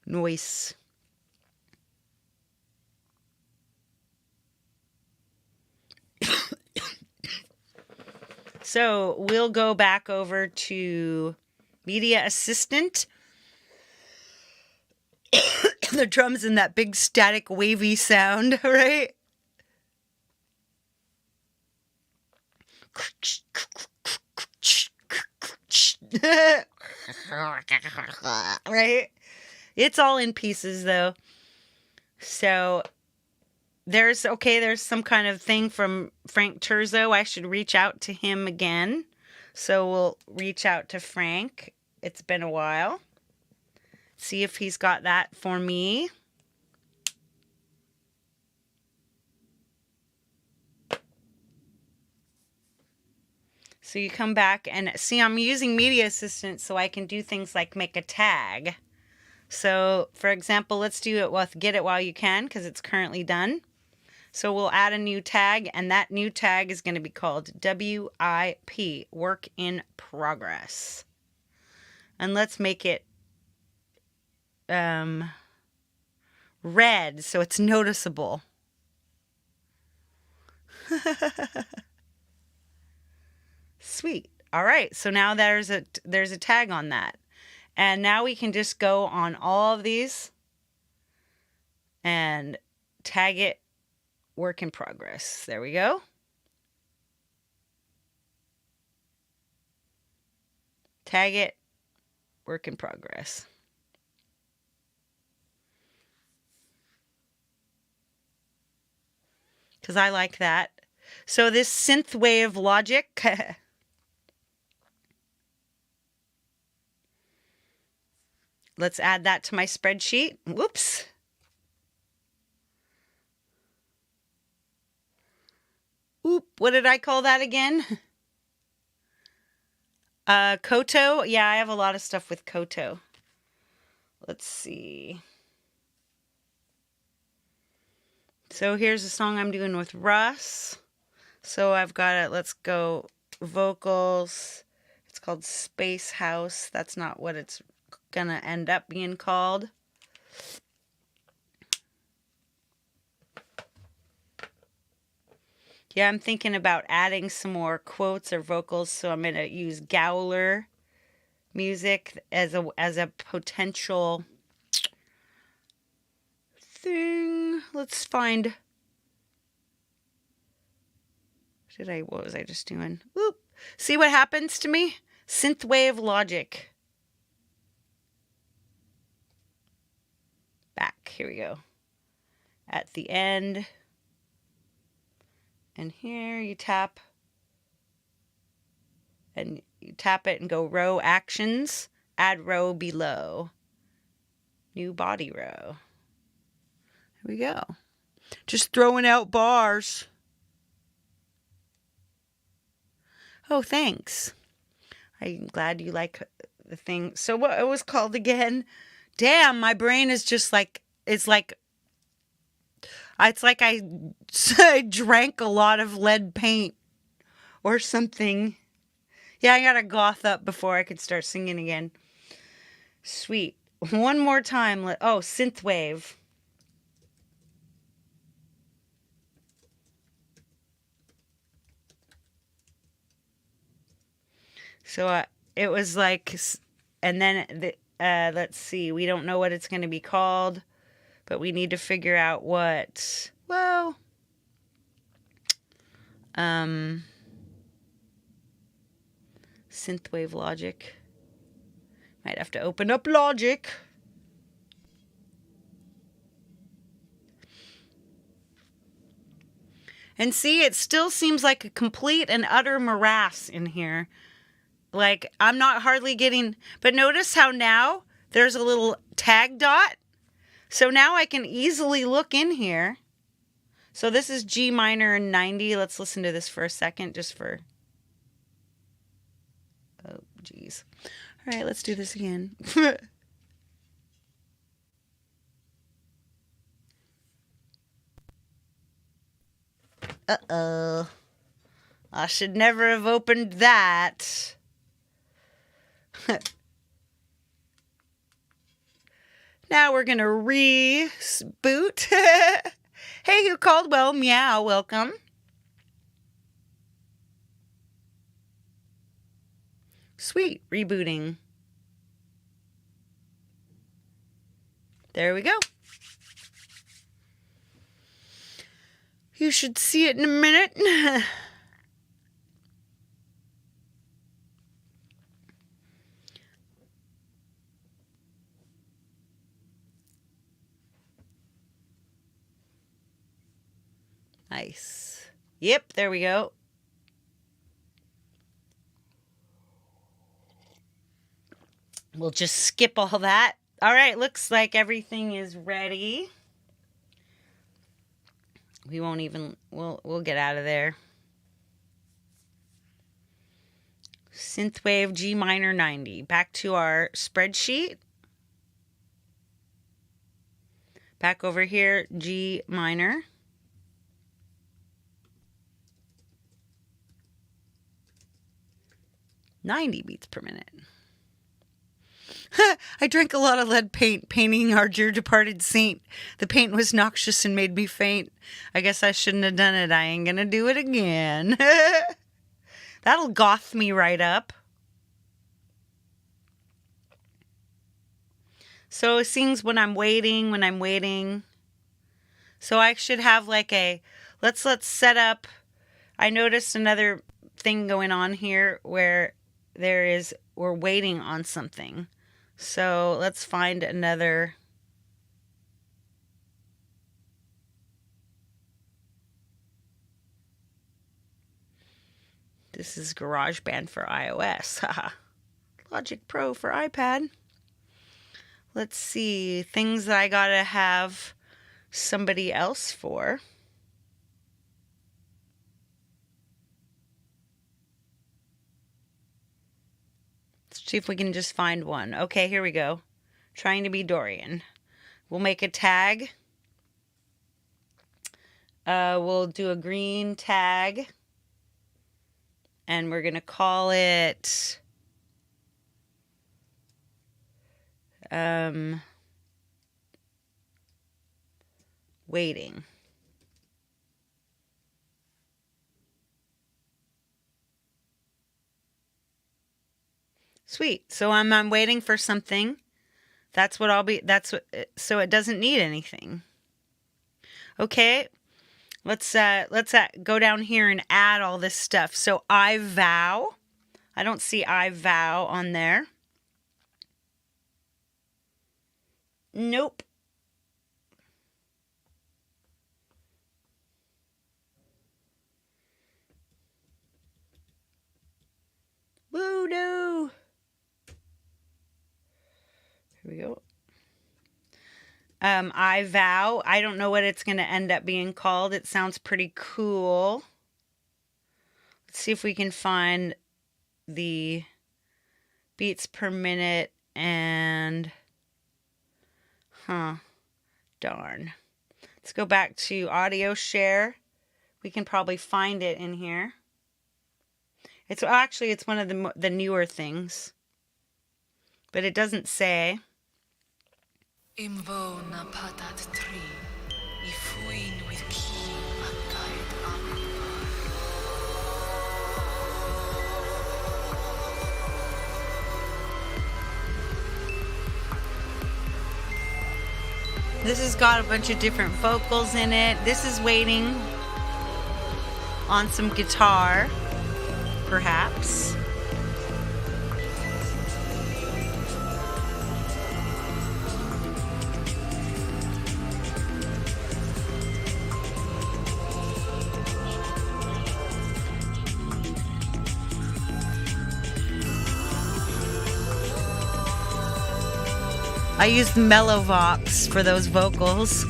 Speaker 1: Nice. So we'll go back over to Media Assistant. The drums in that big static wavy sound, right? Right? It's all in pieces though. So there's some kind of thing from Frank Terzo. I should reach out to him again. So we'll reach out to Frank. It's been a while. See if he's got that for me. So you come back and see, I'm using Media Assistant so I can do things like make a tag. So for example, let's do it with Get It While You Can because it's currently done. So we'll add a new tag, and that new tag is going to be called WIP, Work in Progress. And let's make it red so it's noticeable. Sweet. All right. So now there's a tag on that. And now we can just go on all of these and tag it work in progress. There we go. Tag it work in progress. Because I like that. So this synthwave logic. Let's add that to my spreadsheet. Whoops. Oop, what did I call that again? Koto. Yeah, I have a lot of stuff with Koto. Let's see. So here's a song I'm doing with Russ. So I've got it. Let's go vocals. It's called Space House. That's not what it's gonna end up being called. Yeah, I'm thinking about adding some more quotes or vocals, so I'm gonna use Gowler music as a potential thing. Let's find. What was I just doing? Whoop. See what happens to me? Synthwave logic. Back. Here we go. At the end. And here you tap. And you tap it and go row actions. Add row below. New body row. Here we go. Just throwing out bars. Oh, thanks. I'm glad you like the thing. So what it was called again? Damn, my brain is just like, it's like I drank a lot of lead paint or something. Yeah, I gotta goth up before I could start singing again. Sweet. One more time. Oh, synthwave. So it was like, and then let's see. We don't know what it's going to be called, but we need to figure out what. Well, synthwave logic. Might have to open up Logic. And see, it still seems like a complete and utter morass in here. Like, I'm not hardly getting... But notice how now there's a little tag dot. So now I can easily look in here. So this is G minor and 90. Let's listen to this for a second, just for... Oh, geez. All right, let's do this again. Uh-oh. I should never have opened that. Now we're going to reboot. Hey, who called? Well, meow, welcome. Sweet, rebooting. There we go. You should see it in a minute. Nice. Yep, there we go. We'll just skip all that. All right, looks like everything is ready. We won't even, we'll get out of there. Synthwave G minor 90. Back to our spreadsheet. Back over here, G minor. $90 beats per minute. I drank a lot of lead paint painting our dear departed saint. The paint was noxious and made me faint. I guess I shouldn't have done it. I ain't gonna do it again. That'll goth me right up. So it sings when I'm waiting. So I should have like let's set up. I noticed another thing going on here where we're waiting on something. So let's find another. This is GarageBand for iOS. Haha. Logic Pro for iPad. Let's see. Things that I gotta have somebody else for. Let's see if we can just find one. Okay, here we go. Trying to be Dorian. We'll make a tag. We'll do a green tag. And we're going to call it waiting. Sweet. So I'm waiting for something. That's what I'll be. So it doesn't need anything. Okay. Let's go down here and add all this stuff. So I vow. I don't see I vow on there. Nope. Woo no. Here we go. I vow. I don't know what it's going to end up being called. It sounds pretty cool. Let's see if we can find the beats per minute and... Darn. Let's go back to audio share. We can probably find it in here. It's one of the newer things. But it doesn't say. This has got a bunch of different vocals in it. This is waiting on some guitar, perhaps. I used Mellowvox for those vocals.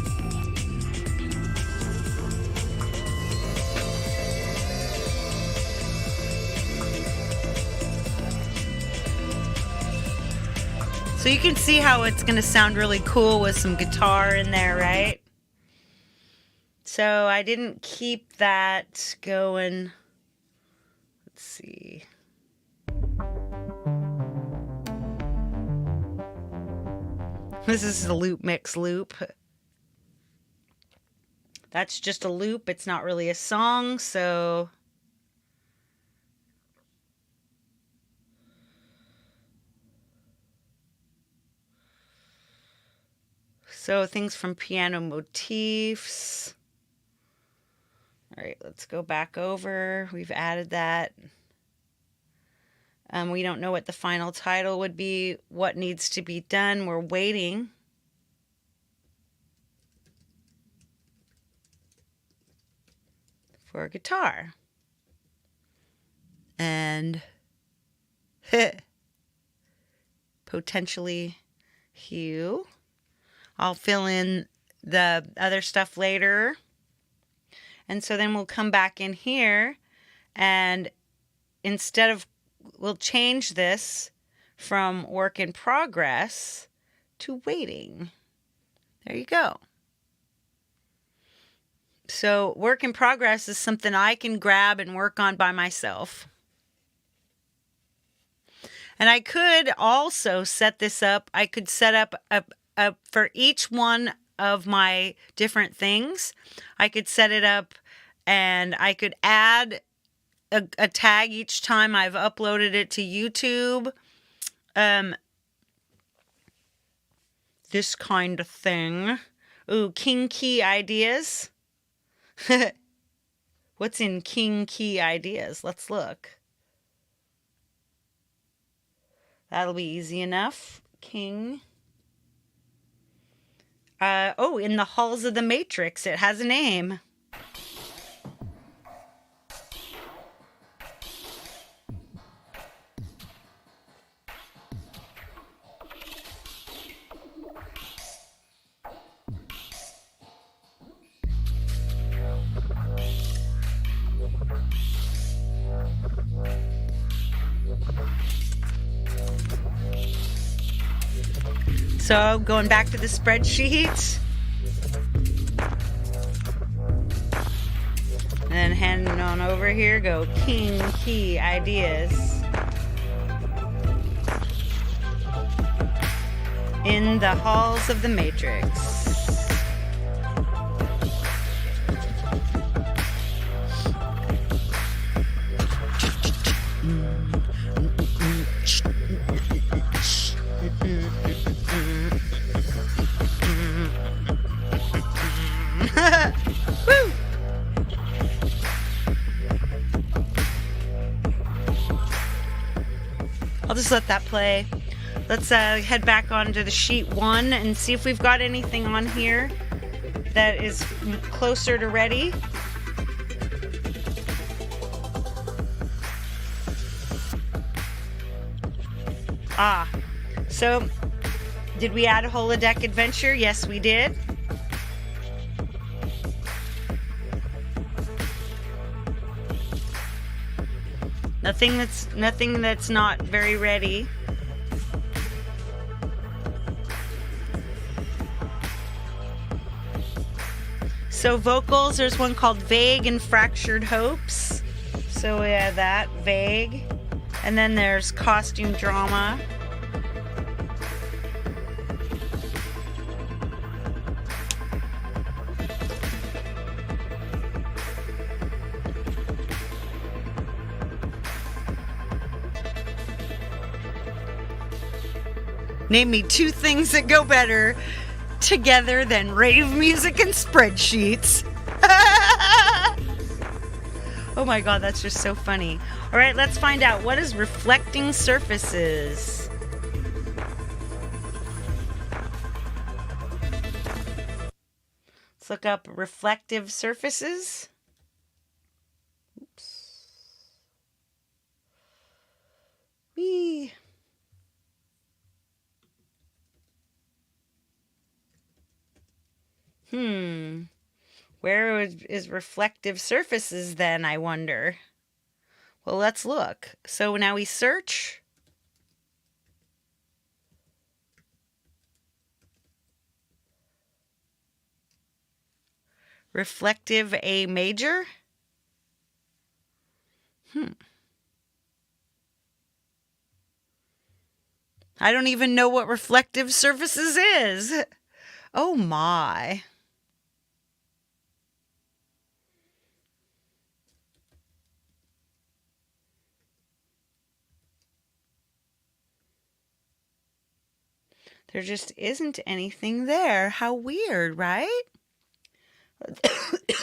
Speaker 1: So you can see how it's going to sound really cool with some guitar in there, right? So I didn't keep that going. Let's see. This is the loop mix loop. That's just a loop. It's not really a song, so... So things from piano motifs. All right, let's go back over. We've added that. We don't know what the final title would be, what needs to be done. We're waiting. For a guitar. And potentially Hue. I'll fill in the other stuff later. And so then we'll come back in here and we'll change this from work in progress to waiting. There you go. So work in progress is something I can grab and work on by myself. And I could also set this up. I could set up for each one of my different things. I could set it up and I could add a tag each time I've uploaded it to YouTube. this kind of thing. Ooh, king key ideas. What's in king key ideas? Let's look. That'll be easy enough. King. In the halls of the Matrix. It has a name. So, going back to the spreadsheet. And then handing on over here, go king key ideas. In the halls of the Matrix. Woo! I'll just let that play. Let's head back onto the sheet 1 and see if we've got anything on here that is closer to ready. So did we add a holodeck adventure? Yes, we did. Nothing that's not very ready. So vocals, there's one called Vague and Fractured Hopes. So we have that, vague. And then there's costume drama. Name me 2 things that go better together than rave music and spreadsheets. Oh my god, that's just so funny. All right, let's find out. What is reflecting surfaces? Let's look up reflective surfaces. Oops. Whee. Where is reflective surfaces then, I wonder? Well, let's look. So now we search. Reflective A major. I don't even know what reflective surfaces is. Oh my. There just isn't anything there. How weird, right?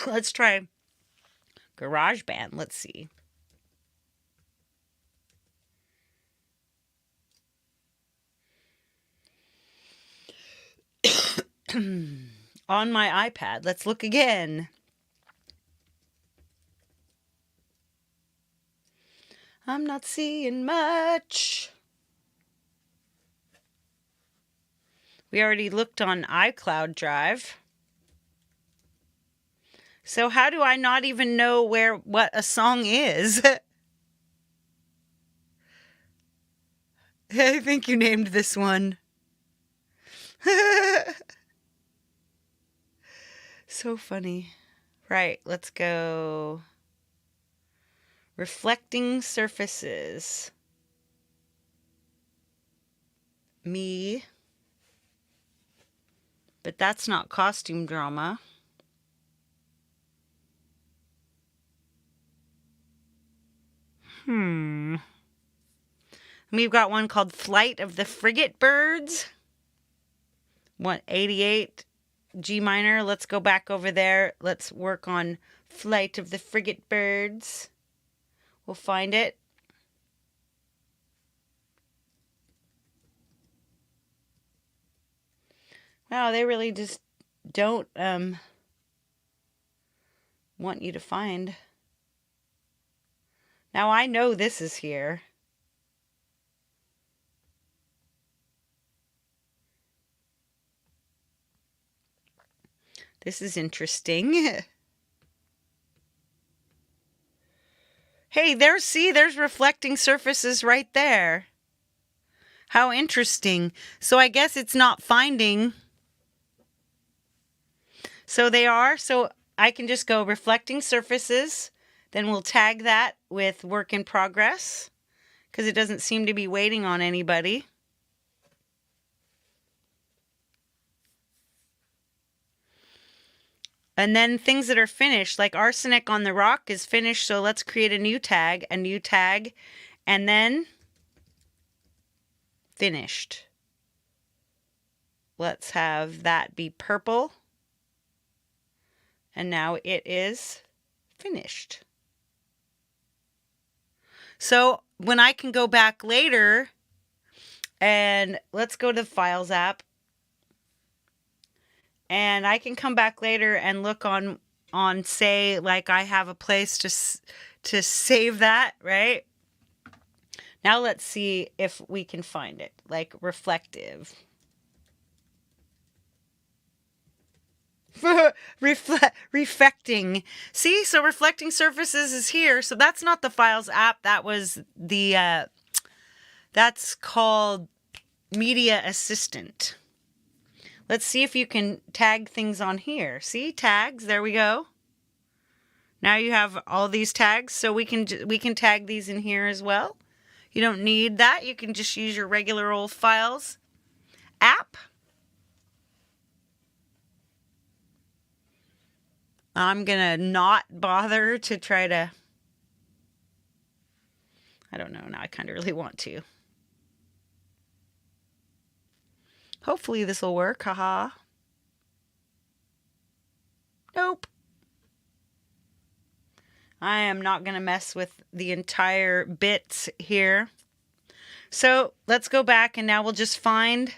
Speaker 1: Let's try GarageBand. Let's see. On my iPad. Let's look again. I'm not seeing much. We already looked on iCloud Drive. So how do I not even know what a song is? I think you named this one. So funny. Right, let's go. Reflecting surfaces. Me. But that's not costume drama. We've got one called Flight of the Frigate Birds. 188 G minor. Let's go back over there. Let's work on Flight of the Frigate Birds. We'll find it. Wow, they really just don't want you to find. Now I know this is here. This is interesting. Hey, there's reflecting surfaces right there. How interesting. So I guess it's not finding. So they are. So I can just go reflecting surfaces. Then we'll tag that with work in progress because it doesn't seem to be waiting on anybody. And then things that are finished, like arsenic on the rock is finished. So let's create a new tag, and then finished. Let's have that be purple. And now it is finished. So when I can go back later, and let's go to the Files app, and I can come back later and look on say, like I have a place to save that, right? Now let's see if we can find it, like reflective. Reflecting. See, so reflecting surfaces is here. So that's not the Files app. That was the, that's called Media Assistant. Let's see if you can tag things on here. See, tags, there we go. Now you have all these tags, so we can tag these in here as well. You don't need that. You can just use your regular old Files app. I'm going to not bother to try to, I don't know, now I kind of really want to. Hopefully this will work, haha. Nope. I am not going to mess with the entire bits here. So let's go back and now we'll just find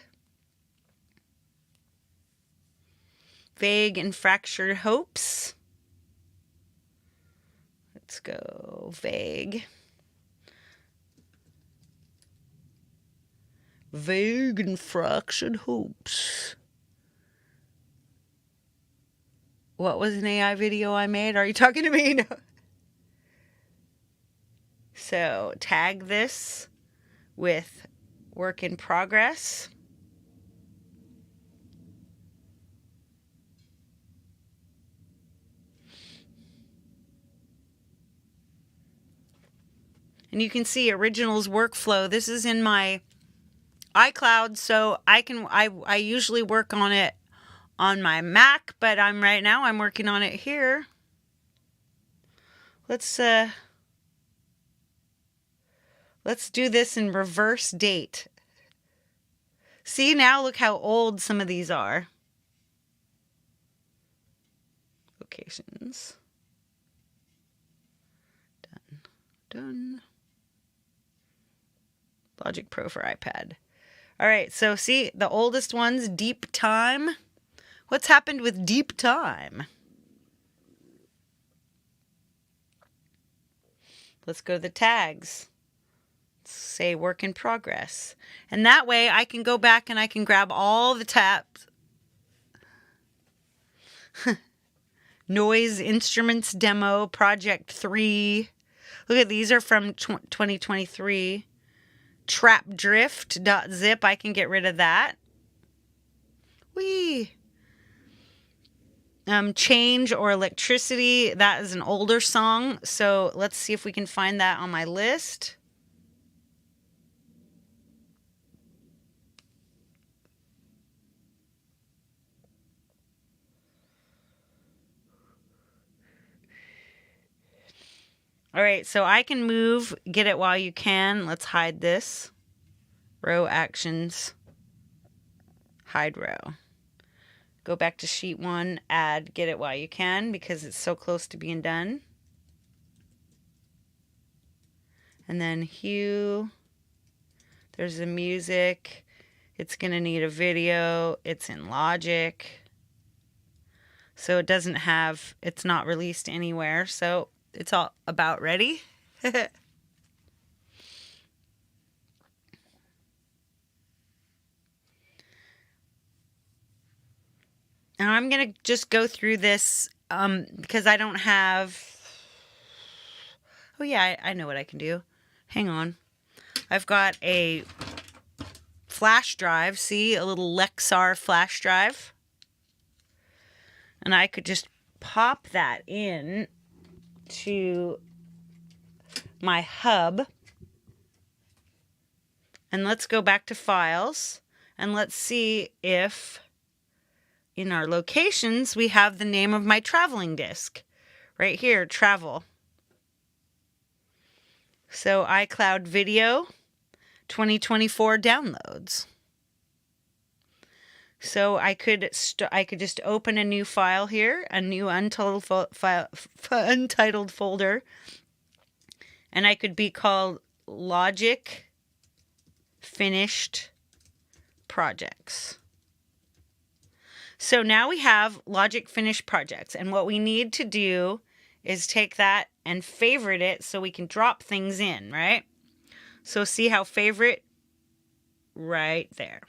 Speaker 1: vague and fractured hopes. Let's go vague. Vague and fractured hopes. What was an AI video I made? Are you talking to me? No. So tag this with work in progress. And you can see originals workflow. This is in my iCloud, so I usually work on it on my Mac, but right now I'm working on it here. Let's do this in reverse date. See, now look how old some of these are. Locations. Done. Logic Pro for iPad. All right, so see, the oldest ones, Deep Time. What's happened with Deep Time? Let's go to the tags. Let's say work in progress. And that way I can go back and I can grab all the tabs. Noise Instruments Demo, Project 3. Look at these are from 2023. Trapdrift.zip. I can get rid of that. Whee! Change or Electricity. That is an older song. So let's see if we can find that on my list. All right, so I can move, get it while you can. Let's hide this. Row actions, hide row. Go back to sheet 1, add Get It While You Can because it's so close to being done. And then hue. There's the music. It's going to need a video. It's in Logic. So it doesn't have, it's not released anywhere. So it's all about ready. Now I'm going to just go through this because I don't have... Oh yeah, I know what I can do. Hang on. I've got a flash drive. See, a little Lexar flash drive. And I could just pop that in to my hub. And let's go back to files. And let's see if in our locations we have the name of my traveling disc. Right here, travel. So iCloud Video 2024 downloads. So I could just open a new file here, a new untitled folder, and I could be called Logic Finished Projects. So now we have Logic Finished Projects, and what we need to do is take that and favorite it so we can drop things in, right? So see how favorite right there.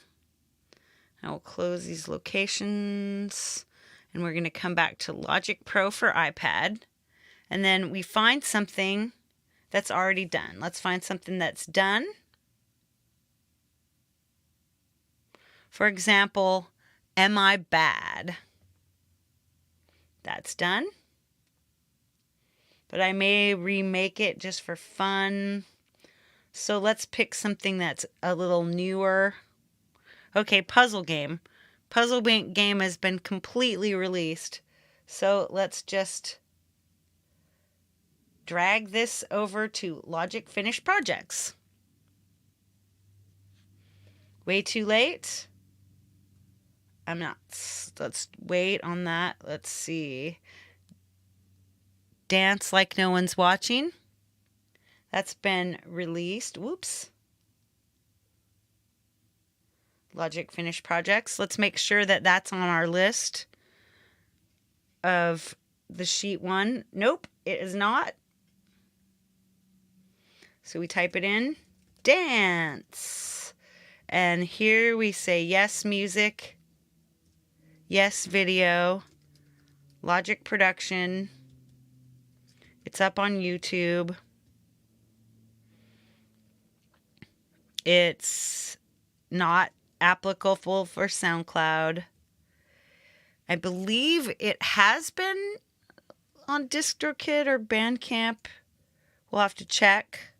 Speaker 1: I will close these locations and we're going to come back to Logic Pro for iPad. And then we find something that's already done. Let's find something that's done. For example, Am I Bad? That's done. But I may remake it just for fun. So let's pick something that's a little newer. Okay, puzzle game. Puzzle game has been completely released. So let's just drag this over to Logic Finished Projects. Way too late? I'm not. Let's wait on that. Let's see. Dance Like No One's Watching. That's been released. Whoops. Logic Finished Projects. Let's make sure that that's on our list of the sheet 1. Nope, it is not. So we type it in. Dance. And here we say yes music. Yes video. Logic production. It's up on YouTube. It's not applicable for SoundCloud. I believe it has been on DistroKid or Bandcamp. We'll have to check.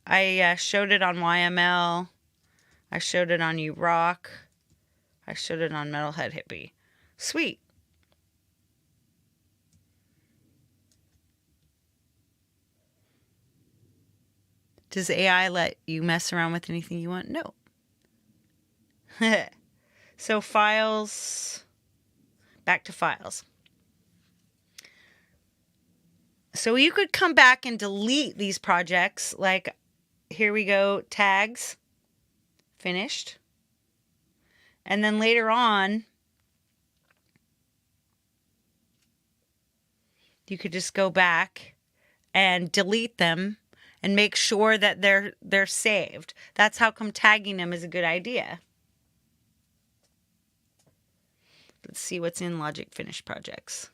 Speaker 1: I showed it on YML. I showed it on You Rock. I showed it on Metalhead Hippie. Sweet. Does AI let you mess around with anything you want? No. So files, back to files. So you could come back and delete these projects. Like, here we go, tags, finished. And then later on, you could just go back and delete them and make sure that they're saved. That's how come tagging them is a good idea. Let's see what's in Logic Finished Projects.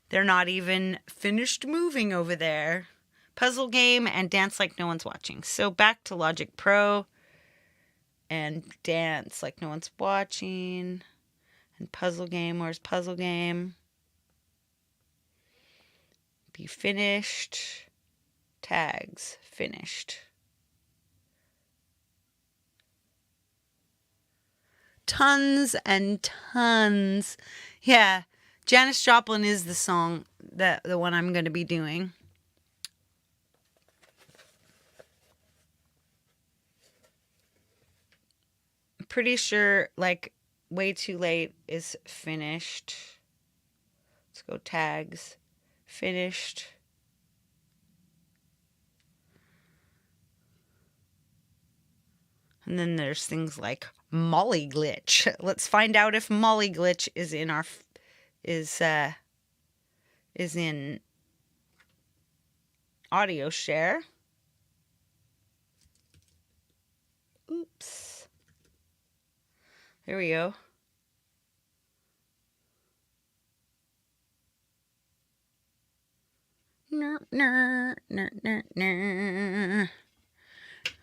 Speaker 1: They're not even finished moving over there. Puzzle game and Dance Like No One's Watching. So back to Logic Pro and Dance Like No One's Watching. And puzzle game, where's puzzle game? Be finished. Tags, finished. Tons and tons. Yeah, Janis Joplin is the song, the one I'm going to be doing. pretty sure like Way Too Late is finished. Let's go tags. Finished. And then there's things like Molly Glitch. Let's find out if Molly Glitch is in our is in audio share. Oops. There we go.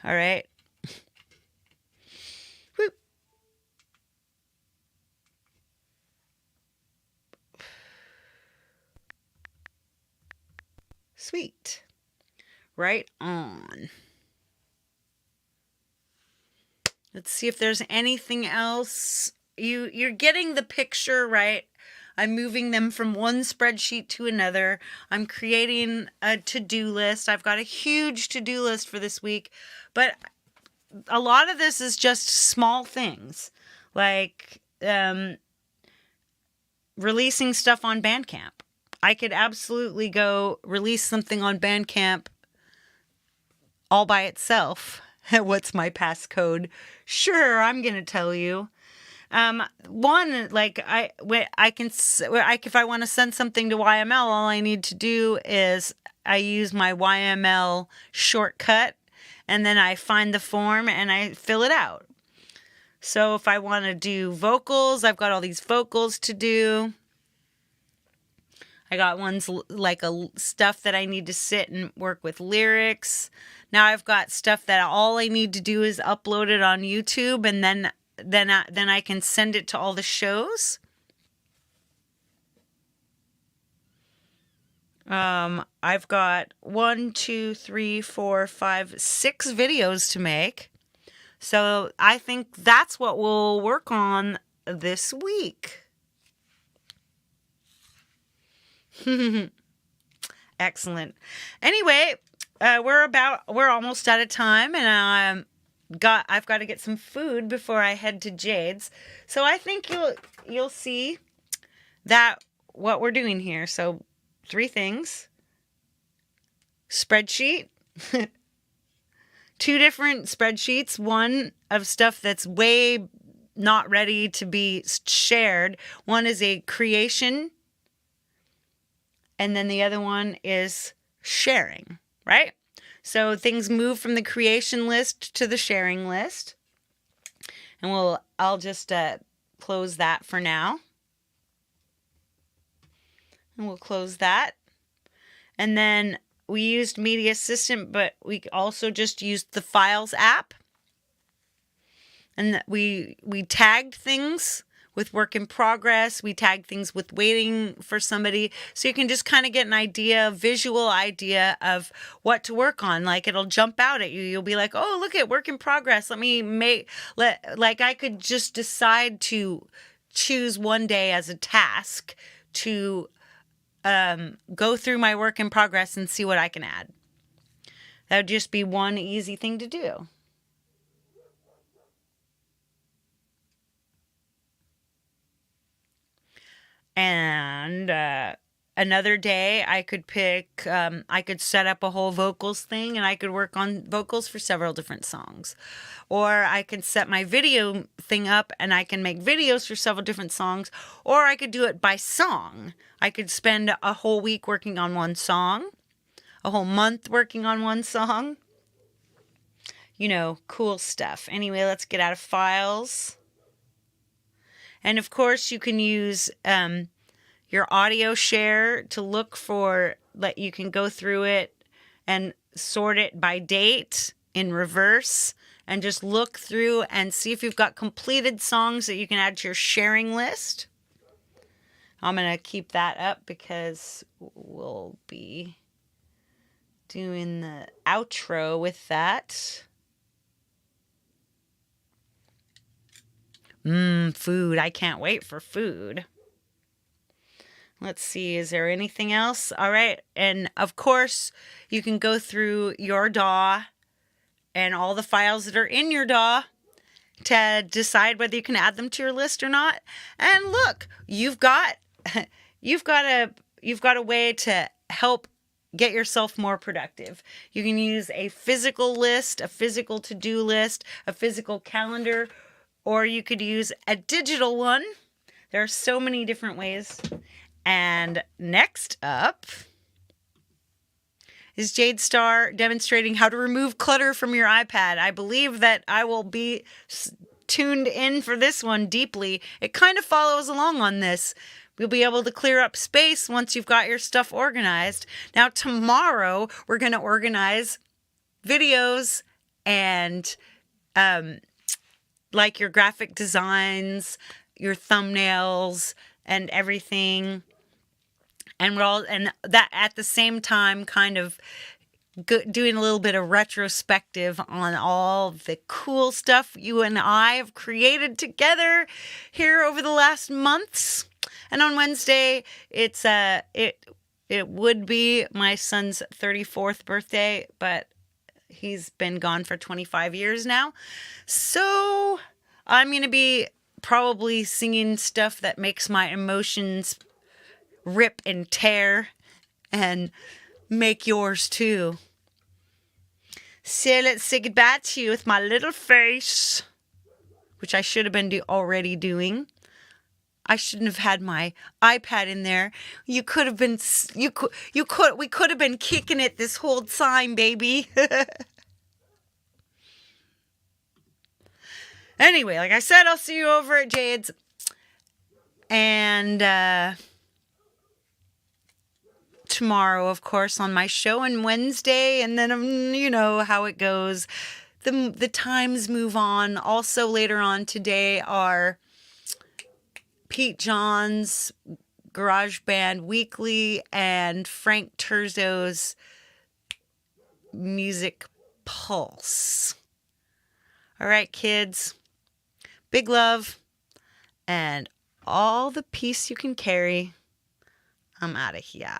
Speaker 1: All right. Whoop. Sweet. Right on. Let's see if there's anything else. You're getting the picture, right? I'm moving them from one spreadsheet to another. I'm creating a to-do list. I've got a huge to-do list for this week, but a lot of this is just small things, like releasing stuff on Bandcamp. I could absolutely go release something on Bandcamp all by itself. What's my passcode? Sure, I'm gonna tell you. One, like if I want to send something to YML, all I need to do is I use my YML shortcut, and then I find the form and I fill it out. So if I want to do vocals, I've got all these vocals to do. I got ones like stuff that I need to sit and work with lyrics. Now I've got stuff that all I need to do is upload it on YouTube, and then I can send it to all the shows. I've got 1, 2, 3, 4, 5, 6 videos to make. So I think that's what we'll work on this week. Excellent. Anyway, we're almost out of time, and I've got to get some food before I head to Jade's. So I think you'll see that what we're doing here. So 3 things. Spreadsheet. 2 different spreadsheets. One of stuff that's way not ready to be shared. One is a creation, and then the other one is sharing, right? So things move from the creation list to the sharing list. And I'll just close that for now. And we'll close that. And then we used Media Assistant, but we also just used the Files app. And we tagged things with work in progress. We tag things with waiting for somebody. So you can just kind of get an visual idea of what to work on. Like it'll jump out at you. You'll be like, oh, look at work in progress. I could just decide to choose one day as a task to go through my work in progress and see what I can add. That would just be one easy thing to do. And another day I could I could set up a whole vocals thing, and I could work on vocals for several different songs. Or I could set my video thing up and I can make videos for several different songs. Or I could do it by song. I could spend a whole week working on one song, a whole month working on one song. Cool stuff. Anyway, let's get out of files. And of course, you can use your audio share to look for, you can go through it and sort it by date in reverse and just look through and see if you've got completed songs that you can add to your sharing list. I'm going to keep that up because we'll be doing the outro with that. Food. I can't wait for food. Let's see. Is there anything else? All right. And of course, you can go through your DAW and all the files that are in your DAW to decide whether you can add them to your list or not. And look, you've got a way to help get yourself more productive. You can use a physical list, a physical to-do list, a physical calendar, or you could use a digital one. There are so many different ways. And next up is Jade Star demonstrating how to remove clutter from your iPad. I believe that I will be tuned in for this one deeply. It kind of follows along on this. You'll be able to clear up space once you've got your stuff organized. Now, tomorrow, we're going to organize videos and like your graphic designs, your thumbnails, and everything. And that at the same time kind of doing a little bit of retrospective on all the cool stuff you and I have created together here over the last months. And on Wednesday, it would be my son's 34th birthday, but he's been gone for 25 years now. So I'm going to be probably singing stuff that makes my emotions rip and tear and make yours too. So let's say goodbye to you with my little face, which I should have been already doing. I shouldn't have had my iPad in there. We could have been kicking it this whole time, baby. Anyway, like I said, I'll see you over at Jade's. And tomorrow, of course, on my show, and Wednesday, and then you know how it goes. The times move on. Also later on today are Pete John's Garage Band Weekly and Frank Terzo's Music Pulse. All right, kids. Big love and all the peace you can carry. I'm out of here.